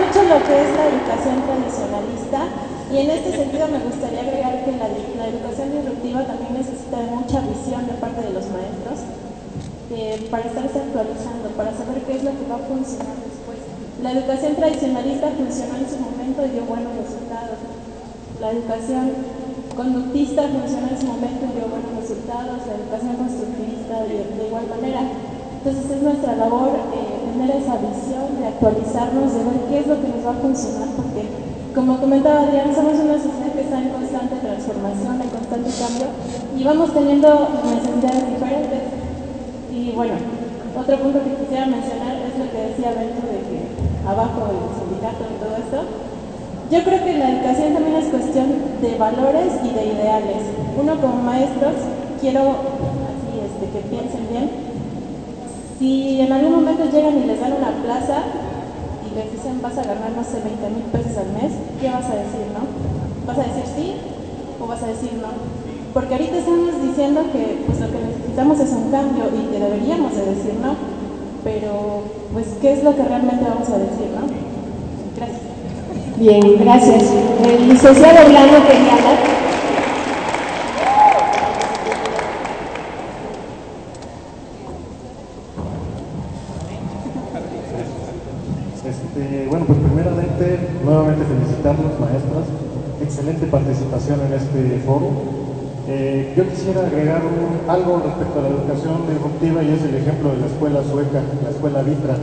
mucho lo que es la educación tradicionalista, y en este sentido me gustaría agregar que la educación disruptiva también necesita de mucha visión de parte de los maestros, para estarse actualizando, para saber qué es lo que va a funcionar después. La educación tradicionalista funcionó en su momento y dio buenos resultados. La educación conductista funcionó en su momento y dio buenos resultados. La educación constructivista de igual manera. Entonces es nuestra labor tener esa visión de actualizarnos, de ver qué es lo que nos va a funcionar, porque, como comentaba Adrián, somos una sociedad que está en constante transformación, en constante cambio, y vamos teniendo necesidades diferentes. Y bueno, otro punto que quisiera mencionar es lo que decía Beto de que abajo el sindicato y todo esto. Yo creo que la educación también es cuestión de valores y de ideales. Uno, como maestros, quiero así que piensen bien. Si en algún momento llegan y les dan una plaza y les dicen vas a ganar, no sé, 20,000 pesos al mes, ¿qué vas a decir, no? ¿Vas a decir sí o vas a decir no? Porque ahorita estamos diciendo que pues lo que necesitamos es un cambio y que deberíamos de decir no, pero pues ¿qué es lo que realmente vamos a decir, no? Gracias. Bien, gracias. El licenciado Blanco quería hablar. Bueno, pues primeramente, nuevamente felicitar a los maestros. Excelente participación en este foro. Yo quisiera agregar algo respecto a la educación disruptiva, y es el ejemplo de la escuela sueca, la escuela Vitra.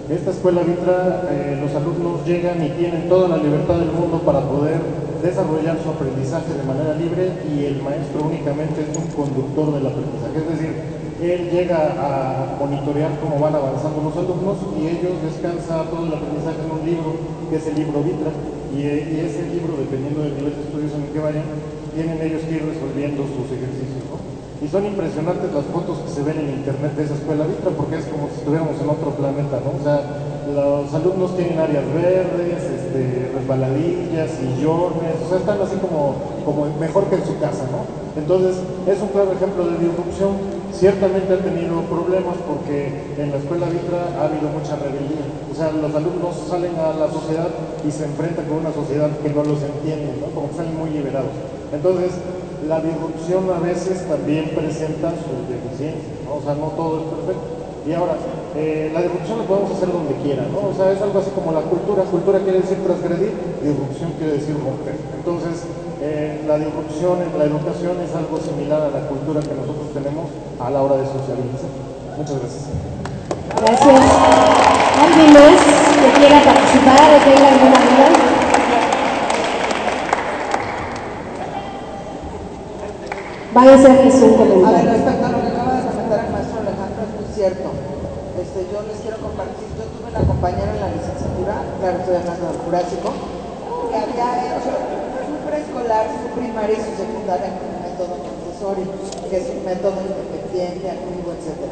Esta escuela Vitra, los alumnos llegan y tienen toda la libertad del mundo para poder desarrollar su aprendizaje de manera libre, y el maestro únicamente es un conductor del aprendizaje, es decir, él llega a monitorear cómo van avanzando los alumnos y ellos descansa todo el aprendizaje en un libro, que es el libro Vitra, y ese libro, dependiendo del nivel de estudios en el que vayan, tienen ellos que ir resolviendo sus ejercicios, ¿no? Y son impresionantes las fotos que se ven en internet de esa escuela Vitra, porque es como si estuviéramos en otro planeta, ¿no? O sea, los alumnos tienen áreas verdes, resbaladillas, sillones, o sea, están así como mejor que en su casa, ¿no? Entonces, es un claro ejemplo de disrupción. Ciertamente han tenido problemas porque en la escuela Vitra ha habido mucha rebeldía. O sea, los alumnos salen a la sociedad y se enfrentan con una sociedad que no los entiende, ¿no? Como que salen muy liberados. Entonces, la disrupción a veces también presenta sus deficiencias, ¿no? O sea, no todo es perfecto. Y ahora, la disrupción la podemos hacer donde quiera, ¿no? O sea, es algo así como la cultura. Cultura quiere decir transgredir, disrupción quiere decir romper. Entonces, la disrupción en la educación es algo similar a la cultura que nosotros tenemos a la hora de socializar. Muchas gracias. Gracias. ¿Alguien más que quiera participar o tenga alguna duda? Van a hacerles un comentario. A ver, respecto a lo que acaba de comentar el maestro Alejandro, es muy cierto. Yo les quiero compartir, yo tuve una compañera en la licenciatura, claro, estoy hablando del Jurásico, que había hecho su preescolar, su primaria y su secundaria con un método Montessori, que es un método independiente, activo, etc.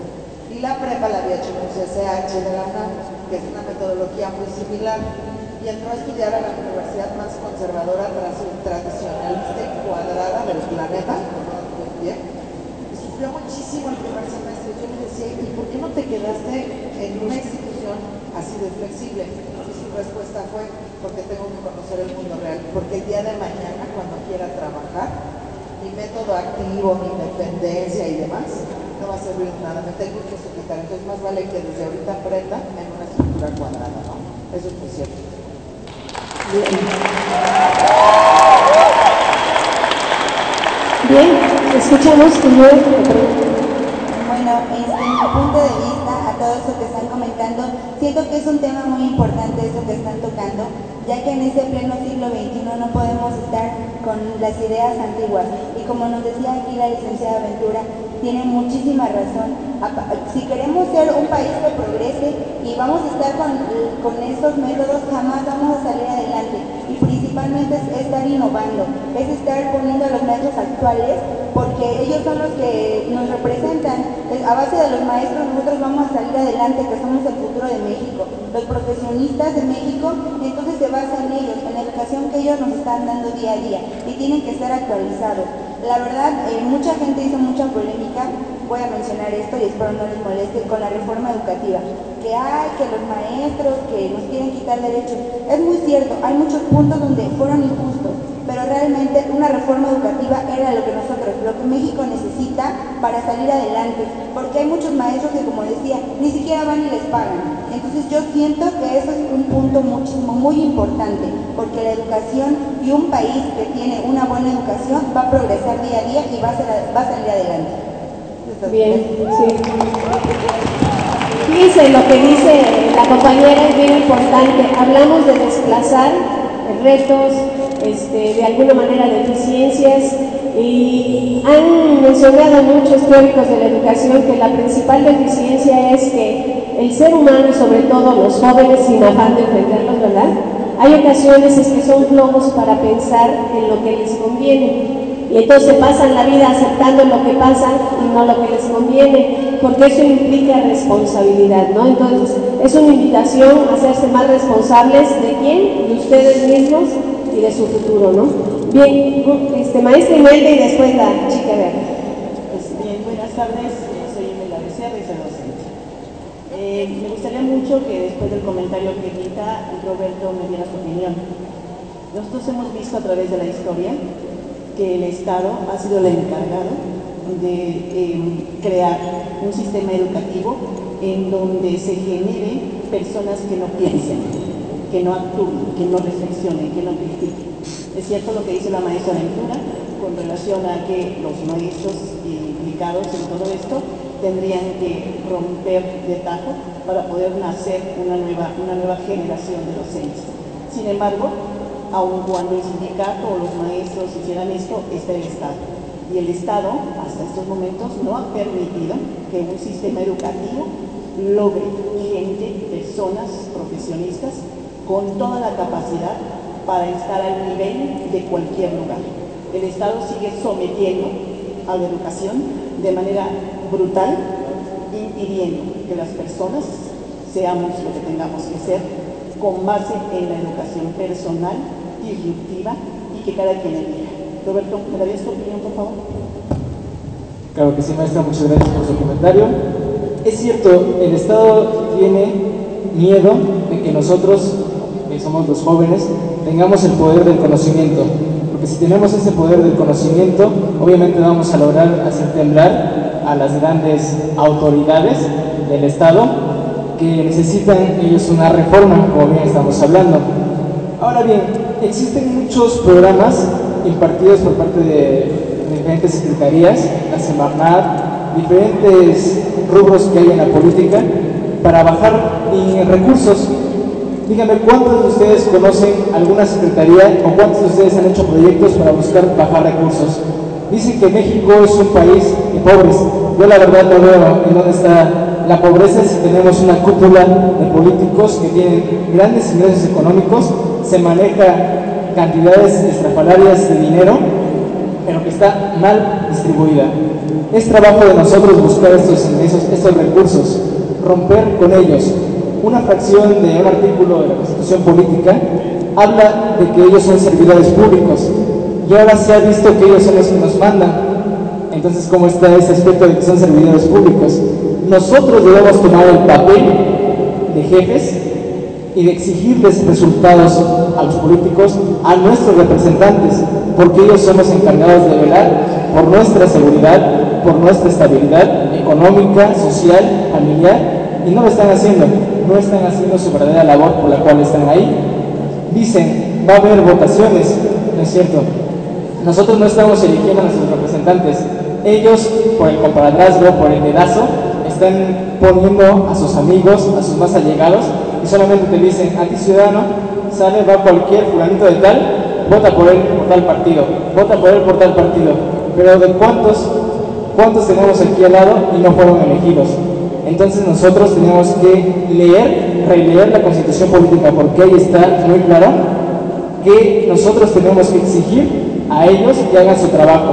Y la prepa la había hecho en un CCH de la UNAM, que es una metodología muy similar, y entró a estudiar a la universidad más conservadora, tradicionalista y cuadrada del planeta, y sufrió muchísimo el primer semestre. Yo le decía, ¿y por qué no te quedaste en una institución así de flexible? Y su respuesta fue, porque tengo que conocer el mundo real, porque el día de mañana, cuando quiera trabajar, mi método activo, mi independencia y demás, no va a servir de nada, me tengo que sujetar. Entonces más vale que desde ahorita aprenda en una estructura cuadrada, ¿no? Eso es muy cierto. Bien, escuchamos primero. Bueno, desde mi punto de vista, a todo esto que están comentando, siento que es un tema muy importante eso que están tocando, ya que en este pleno siglo XXI no podemos estar con las ideas antiguas. Y como nos decía aquí la licenciada Ventura, tiene muchísima razón. Si queremos ser un país que progrese y vamos a estar con estos métodos, jamás vamos a salir adelante. Y principalmente es estar innovando, es estar poniendo a los maestros actuales, porque ellos son los que nos representan. A base de los maestros nosotros vamos a salir adelante, que somos el futuro de México. Los profesionistas de México, entonces se basa en ellos, en la educación que ellos nos están dando día a día, y tienen que estar actualizados. La verdad, mucha gente hizo mucha polémica, voy a mencionar esto y espero no les moleste, con la reforma educativa, que los maestros que nos quieren quitar derechos. Es muy cierto, hay muchos puntos donde fueron injustos, pero realmente una reforma educativa era lo que México necesita para salir adelante, porque hay muchos maestros que, como decía, ni siquiera van y les pagan. Entonces yo siento que eso es un punto muy importante, porque la educación y un país que tiene una buena educación va a progresar día a día y va a salir adelante. Bien, sí. Fíjense, lo que dice la compañera es bien importante. Hablamos de desplazar retos, de alguna manera deficiencias, y han mencionado muchos teóricos de la educación que la principal deficiencia es que el ser humano, y sobre todo los jóvenes, sin afán de ofenderlos, ¿verdad?, hay ocasiones que son flojos para pensar en lo que les conviene, y entonces pasan la vida aceptando lo que pasa y no lo que les conviene, porque eso implica responsabilidad, ¿no? Entonces es una invitación a hacerse más responsables de quién, de ustedes mismos y de su futuro, ¿no? Bien, maestra Imelda y después la chica verde. Bien, buenas tardes, soy Imelda Becerra y soy docente. Me gustaría mucho que después del comentario que Rita, Roberto me diera su opinión. Nosotros hemos visto a través de la historia que el Estado ha sido el encargado de crear un sistema educativo en donde se generen personas que no piensen, que no actúen, que no reflexionen, que no critiquen. Es cierto lo que dice la maestra Ventura, con relación a que los maestros implicados en todo esto tendrían que romper de tajo para poder nacer una nueva generación de docentes. Sin embargo, aun cuando el sindicato o los maestros hicieran esto, está el Estado. Y el Estado, hasta estos momentos, no ha permitido que un sistema educativo logre gente, personas, profesionistas, con toda la capacidad para estar al nivel de cualquier lugar. El Estado sigue sometiendo a la educación de manera brutal, impidiendo que las personas seamos lo que tengamos que ser con base en la educación personal, disruptiva y que cada quien elija. Roberto, ¿me darías tu opinión, por favor? Claro que sí, maestra, muchas gracias por su comentario. Es cierto, el Estado tiene miedo de que nosotros, que somos los jóvenes, tengamos el poder del conocimiento, porque si tenemos ese poder del conocimiento, obviamente vamos a lograr hacer temblar a las grandes autoridades del Estado que necesitan ellos una reforma, como bien estamos hablando. Ahora bien, existen muchos programas impartidos por parte de diferentes secretarías, la Semarnat, diferentes rubros que hay en la política para bajar recursos. Díganme, ¿cuántos de ustedes conocen alguna secretaría o cuántos de ustedes han hecho proyectos para buscar bajar recursos? Dicen que México es un país de pobres. Yo la verdad no veo en dónde está la pobreza si tenemos una cúpula de políticos que tienen grandes ingresos económicos, se maneja cantidades estrafalarias de dinero, pero que está mal distribuida. Es trabajo de nosotros buscar estos ingresos, estos recursos, romper con ellos. Una fracción de un artículo de la Constitución Política habla de que ellos son servidores públicos y ahora se ha visto que ellos son los que nos mandan. Entonces, ¿cómo está ese aspecto de que son servidores públicos? Nosotros debemos tomar el papel de jefes y de exigirles resultados a los políticos, a nuestros representantes, porque ellos son los encargados de velar por nuestra seguridad, por nuestra estabilidad económica, social, familiar, y no lo están haciendo, no están haciendo su verdadera labor por la cual están ahí. Dicen, va a haber votaciones, no es cierto. Nosotros no estamos eligiendo a nuestros representantes, ellos por el compadrazgo, por el dedazo, están poniendo a sus amigos, a sus más allegados, y solamente te dicen, a ti ciudadano, sale, va cualquier fulanito de tal, vota por él por tal partido, vota por él por tal partido, pero ¿de cuántos tenemos aquí al lado y no fueron elegidos? Entonces nosotros tenemos que releer la Constitución Política, porque ahí está muy claro que nosotros tenemos que exigir a ellos que hagan su trabajo,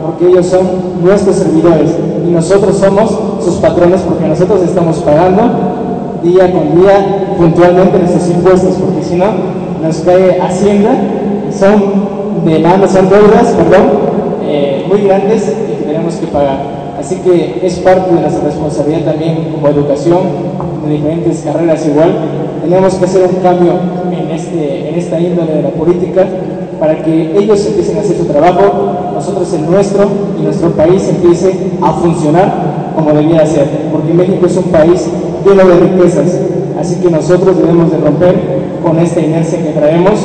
porque ellos son nuestros servidores y nosotros somos sus patrones, porque nosotros estamos pagando día con día puntualmente nuestros impuestos, porque si no nos cae Hacienda, son demandas, son deudas, muy grandes y que tenemos que pagar. Así que es parte de nuestra responsabilidad también como educación, de diferentes carreras igual. Tenemos que hacer un cambio en esta índole de la política para que ellos empiecen a hacer su trabajo, nosotros el nuestro y nuestro país empiece a funcionar como debiera ser, porque México es un país lleno de riquezas, así que nosotros debemos de romper con esta inercia que traemos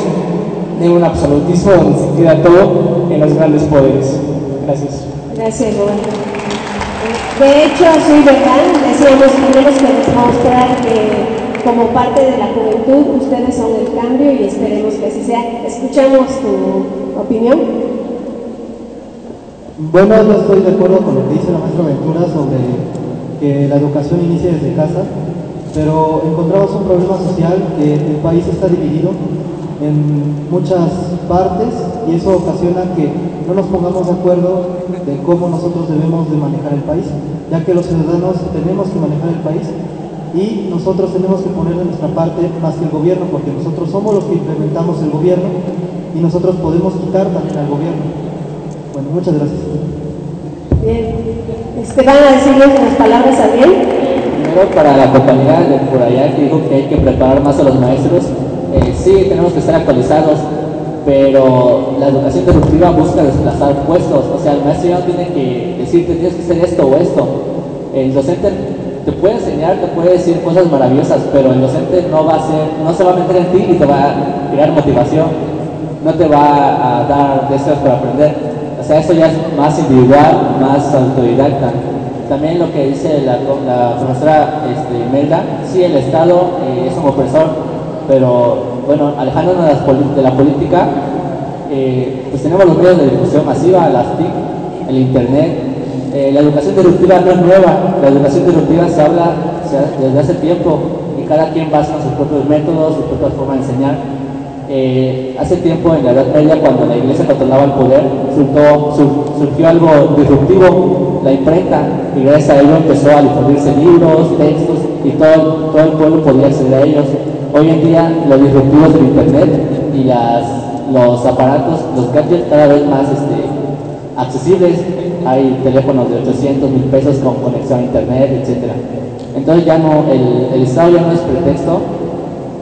de un absolutismo donde se queda todo en los grandes poderes. Gracias. Gracias, Roberto. De hecho, sí, ¿verdad? Decíamos, tenemos que demostrar que como parte de la juventud ustedes son el cambio y esperemos que así sea. Escuchamos tu opinión. Bueno, yo estoy de acuerdo con lo que dice la maestra Ventura sobre que la educación inicia desde casa, pero encontramos un problema social que el país está dividido en muchas partes y eso ocasiona que no nos pongamos de acuerdo de cómo nosotros debemos de manejar el país, ya que los ciudadanos tenemos que manejar el país y nosotros tenemos que poner de nuestra parte más que el gobierno, porque nosotros somos los que implementamos el gobierno y nosotros podemos quitar también al gobierno. Bueno, muchas gracias. Bien, ¿van a decirles unas palabras a bien? Primero, para la compañera de por allá que dijo que hay que preparar más a los maestros, sí, tenemos que estar actualizados, pero la educación disruptiva busca desplazar puestos, o sea, el maestro ya no tiene que decirte tienes que hacer esto o esto. El docente te puede enseñar, te puede decir cosas maravillosas, pero el docente no se va a meter en ti y te va a crear motivación, no te va a dar deseos para aprender. O sea, eso ya es más individual, más autodidacta. También lo que dice la profesora Imelda, sí, el Estado es un opresor, pero bueno, alejándonos de la política, pues tenemos los medios de difusión masiva, las TIC, el Internet. La educación disruptiva no es nueva, la educación disruptiva se habla desde hace tiempo y cada quien basa sus propios métodos, su propia forma de enseñar. Hace tiempo, en la Edad Media, cuando la Iglesia controlaba el poder, surgió algo disruptivo, la imprenta, y gracias a ello empezó a difundirse libros, textos, y todo el pueblo podía acceder a ellos. Hoy en día, los disruptivos del Internet y los aparatos, los gadgets cada vez más accesibles, hay teléfonos de 800, 1000 pesos con conexión a Internet, etc. Entonces ya no, el Estado ya no es pretexto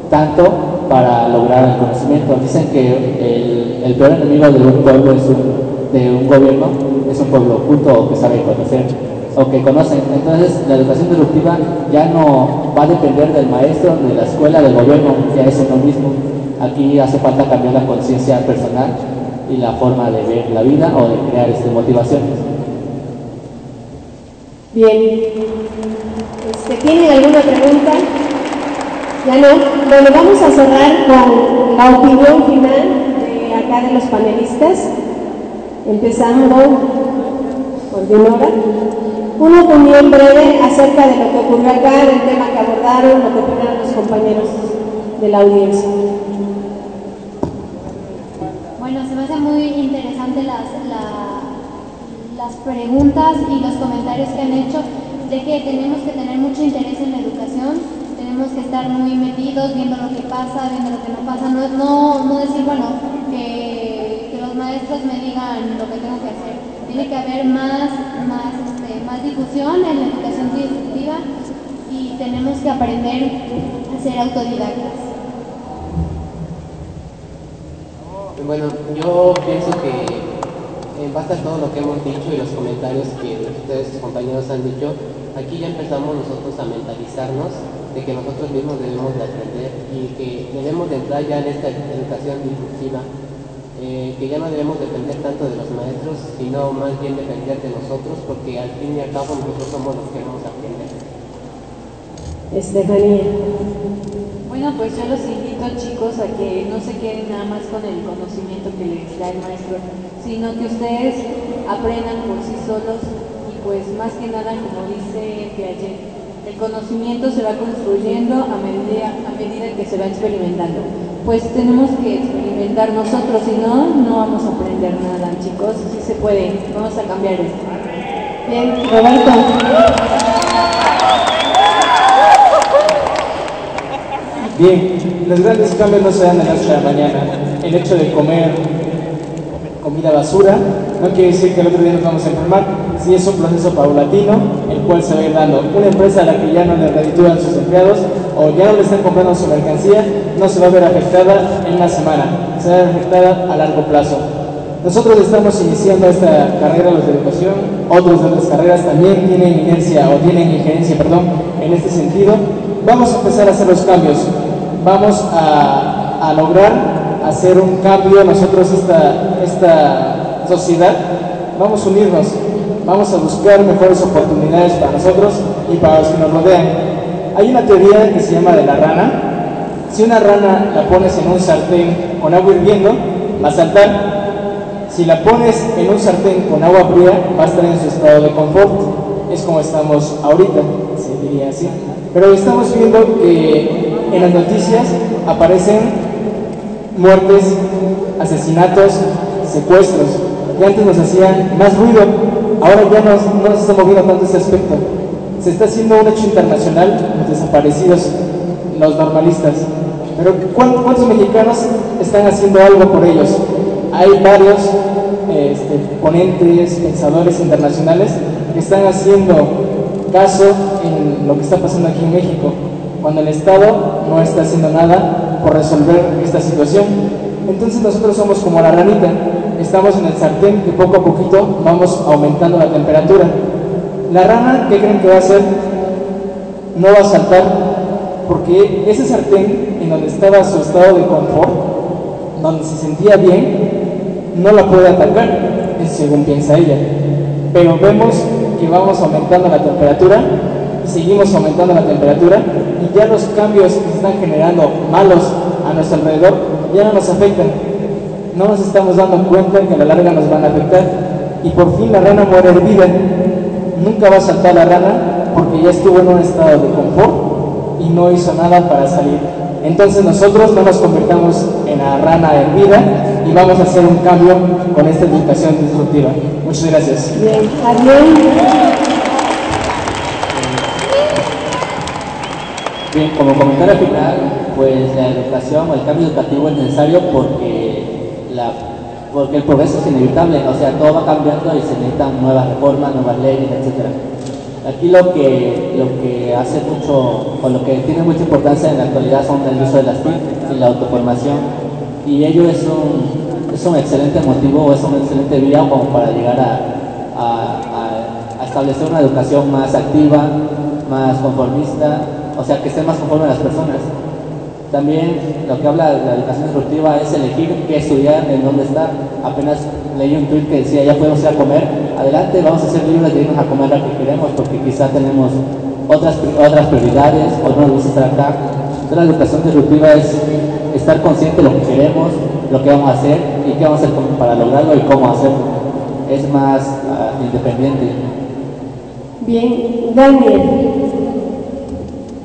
tanto para lograr el conocimiento. Dicen que el peor enemigo de un pueblo de un gobierno es un pueblo oculto o que sabe conocer o que conoce. Entonces la educación disruptiva ya no va a depender del maestro, de la escuela, del gobierno, ya es uno mismo. Aquí hace falta cambiar la conciencia personal y la forma de ver la vida o de crear motivaciones. Bien. ¿Tienen alguna pregunta? Ya no. Bueno, vamos a cerrar con la opinión final de acá de los panelistas. Empezando por Dinora. Una opinión breve acerca de lo que ocurrió acá, del tema que abordaron, lo que opinaron los compañeros de la audiencia. Bueno, se me hacen muy interesantes las preguntas y los comentarios que han hecho, de que tenemos que tener mucho interés en la educación, tenemos que estar muy metidos, viendo lo que pasa, viendo lo que no pasa, no decir, bueno, que los maestros me digan lo que tengo que hacer. Tiene que haber más difusión en la educación disruptiva y tenemos que aprender a ser autodidactas. Bueno, yo pienso que en base a todo lo que hemos dicho y los comentarios que ustedes, sus compañeros, han dicho, aquí ya empezamos nosotros a mentalizarnos de que nosotros mismos debemos de aprender y que debemos de entrar ya en esta educación disruptiva, que ya no debemos depender tanto de los maestros, sino más bien depender de nosotros, porque al fin y al cabo nosotros somos los que vamos a aprender. Estefanía. Bueno, pues yo los invito, chicos, a que no se queden nada más con el conocimiento que les da el maestro, sino que ustedes aprendan por sí solos y pues más que nada, como dice Piaget, el conocimiento se va construyendo a medida que se va experimentando. Pues tenemos que experimentar nosotros, si no, no vamos a aprender nada, chicos. Sí se puede, vamos a cambiar esto. Bien, Roberto. Bien, los grandes cambios no se dan de la noche a la mañana. El hecho de comer comida basura no quiere decir que el otro día nos vamos a enfermar. Sí, es un proceso paulatino, el cual se va a ir dando. Una empresa a la que ya no le reditúan sus empleados o ya no le están comprando su mercancía, no se va a ver afectada en una semana, se va a ver afectada a largo plazo. Nosotros estamos iniciando esta carrera, los de educación, otros de otras carreras también tienen inercia o tienen injerencia, en este sentido. Vamos a empezar a hacer los cambios, vamos a lograr hacer un cambio nosotros, esta sociedad, vamos a unirnos, vamos a buscar mejores oportunidades para nosotros y para los que nos rodean. Hay una teoría que se llama de la rana. Si una rana la pones en un sartén con agua hirviendo, va a saltar. Si la pones en un sartén con agua fría, va a estar en su estado de confort. Es como estamos ahorita, se diría así. Pero estamos viendo que en las noticias aparecen muertes, asesinatos, secuestros, que antes nos hacían más ruido, ahora ya no se está moviendo tanto ese aspecto. Se está haciendo un hecho internacional, los desaparecidos, los normalistas. Pero ¿cuántos mexicanos están haciendo algo por ellos? Hay varios ponentes, pensadores internacionales que están haciendo caso en lo que está pasando aquí en México, cuando el Estado no está haciendo nada por resolver esta situación. Entonces nosotros somos como la ranita, estamos en el sartén que poco a poquito vamos aumentando la temperatura. La rana, ¿qué creen que va a hacer? No va a saltar, porque ese sartén en donde estaba su estado de confort, donde se sentía bien, no la puede atacar. eso según piensa ella. Pero vemos que vamos aumentando la temperatura y seguimos aumentando la temperatura y ya los cambios que se están generando malos a nuestro alrededor ya no nos afectan. No nos estamos dando cuenta que a la larga nos van a afectar y por fin la rana muere hervida. Nunca va a saltar la rana porque ya estuvo en un estado de confort y no hizo nada para salir. Entonces nosotros no nos convirtamos en la rana hervida y vamos a hacer un cambio con esta educación disruptiva. Muchas gracias. Bien, Ariel. Bien, como comentario final, pues la educación o el cambio educativo es necesario porque el progreso es inevitable, o sea, todo va cambiando y se necesitan nuevas reformas, nuevas leyes, etc. Aquí lo que hace mucho, o lo que tiene mucha importancia en la actualidad son el uso de las TIC y la autoformación, y ello es un excelente motivo, o es una excelente vía como para llegar a establecer una educación más activa, más conformista, o sea, que esté más conforme a las personas. También lo que habla de la educación disruptiva es elegir qué estudiar, en dónde estar. Apenas leí un tweet que decía, ya podemos ir a comer, adelante, vamos a ser libres de irnos a comer lo que queremos, porque quizá tenemos otras prioridades, o no nos gusta estar acá. Entonces la educación disruptiva es estar consciente de lo que queremos, lo que vamos a hacer, y qué vamos a hacer para lograrlo y cómo hacerlo. Es más independiente. Bien, Daniel.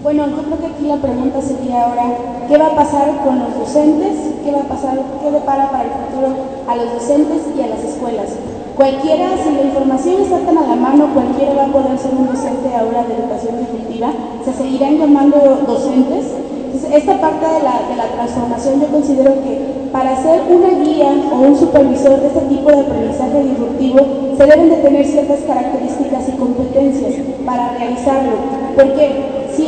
Bueno, yo creo que aquí la pregunta sería ahora, ¿qué va a pasar con los docentes? ¿Qué va a pasar, qué depara para el futuro a los docentes y a las escuelas? Cualquiera, si la información está tan a la mano, cualquiera va a poder ser un docente ahora de educación disruptiva, se seguirán llamando docentes. Entonces, esta parte de la transformación yo considero que para ser una guía o un supervisor de este tipo de aprendizaje disruptivo se deben de tener ciertas características y competencias para realizarlo. Porque si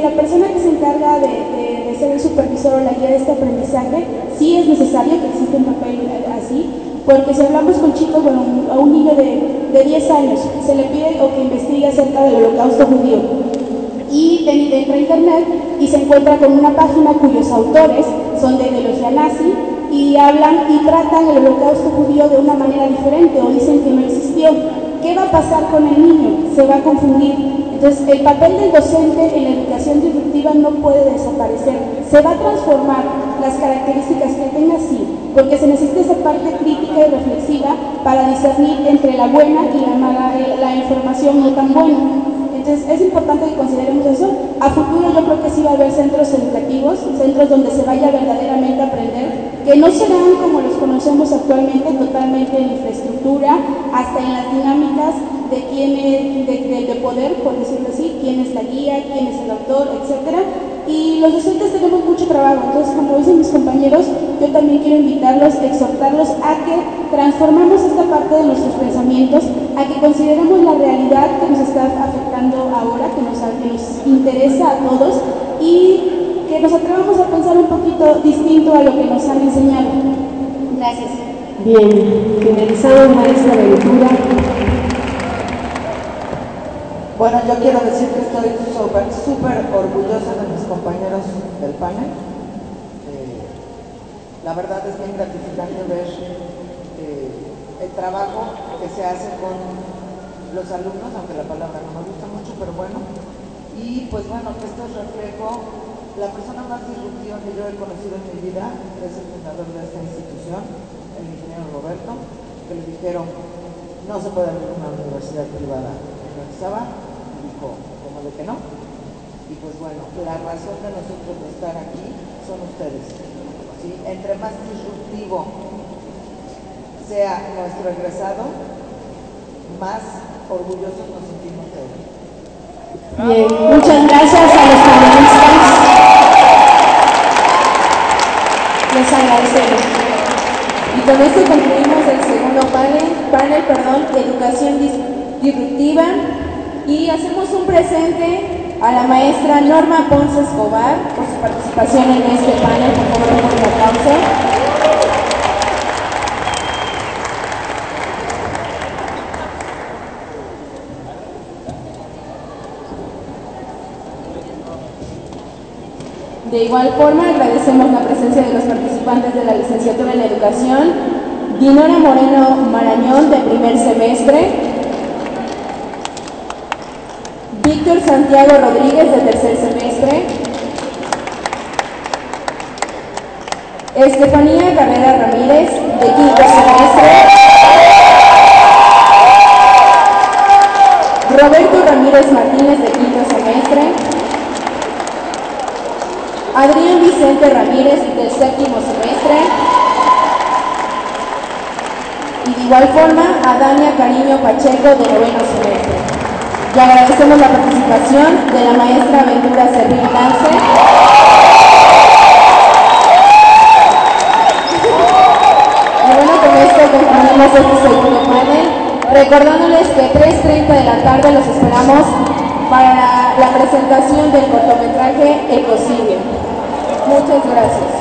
la persona que se encarga de ser el supervisor o la guía de este aprendizaje, sí es necesario que exista un papel así, porque si hablamos con chicos, bueno, a un niño de 10 años, se le pide o que investigue acerca del holocausto judío, y entra a internet y se encuentra con una página cuyos autores son de ideología nazi y hablan y tratan el holocausto judío de una manera diferente o dicen que no existió. ¿Qué va a pasar con el niño? Se va a confundir. Entonces, el papel del docente en la educación disruptiva no puede desaparecer. Se va a transformar las características que tenga, sí, porque se necesita esa parte crítica y reflexiva para discernir entre la buena y la mala, la información no tan buena. Entonces, es importante que consideremos eso. A futuro yo creo que sí va a haber centros educativos, centros donde se vaya verdaderamente a aprender, que no serán como los conocemos actualmente, totalmente en infraestructura, hasta en las dinámicas de quién es, de poder, por decirlo así, quién es la guía, quién es el autor, etc. Y los docentes tenemos mucho trabajo, entonces como dicen mis compañeros, yo también quiero invitarlos, exhortarlos a que transformemos esta parte de nuestros pensamientos, a que consideremos la realidad que nos está afectando ahora, que nos interesa a todos, y que nos atrevamos a pensar un poquito distinto a lo que nos han enseñado. Gracias. Bien, finalizamos, maestra Ventura. Bueno, yo quiero decir que estoy súper orgullosa de mis compañeros del panel. La verdad es bien gratificante ver el trabajo que se hace con los alumnos, aunque la palabra no me gusta mucho, pero bueno. Y pues bueno, que esto es reflejo. La persona más disruptiva que yo he conocido en mi vida es el fundador de esta institución, el ingeniero Roberto, que le dijeron, no se puede abrir una universidad privada organizada. Dijo, como de que no. Y pues bueno, la razón de nosotros de estar aquí son ustedes. ¿Sí? Entre más disruptivo sea nuestro egresado, más orgullosos nos sentimos de él. Bien, muchas gracias a los panelistas. Les agradecemos. Y con esto concluimos el segundo panel, educación disruptiva, y hacemos un presente a la maestra Norma Ponce Escobar por su participación en este panel. Por favor, demos un aplauso. De igual forma, agradecemos la presencia de los participantes de la licenciatura en Educación, Dinora Moreno Marañón, de primer semestre. Víctor Santiago Rodríguez, de tercer semestre. Estefanía Carrera Ramírez, de quinto semestre. Roberto Ramírez Martínez, de quinto semestre. Adrián Vicente Ramírez, del séptimo semestre. Y de igual forma a Dania Cariño Pacheco, de noveno semestre. Y agradecemos la participación de la maestra Ventura Servín Lance. Y bueno, con esto concluimos este segundo panel, recordándoles que 3:30 de la tarde los esperamos para la presentación del cortometraje Ecocidio. Muchas gracias.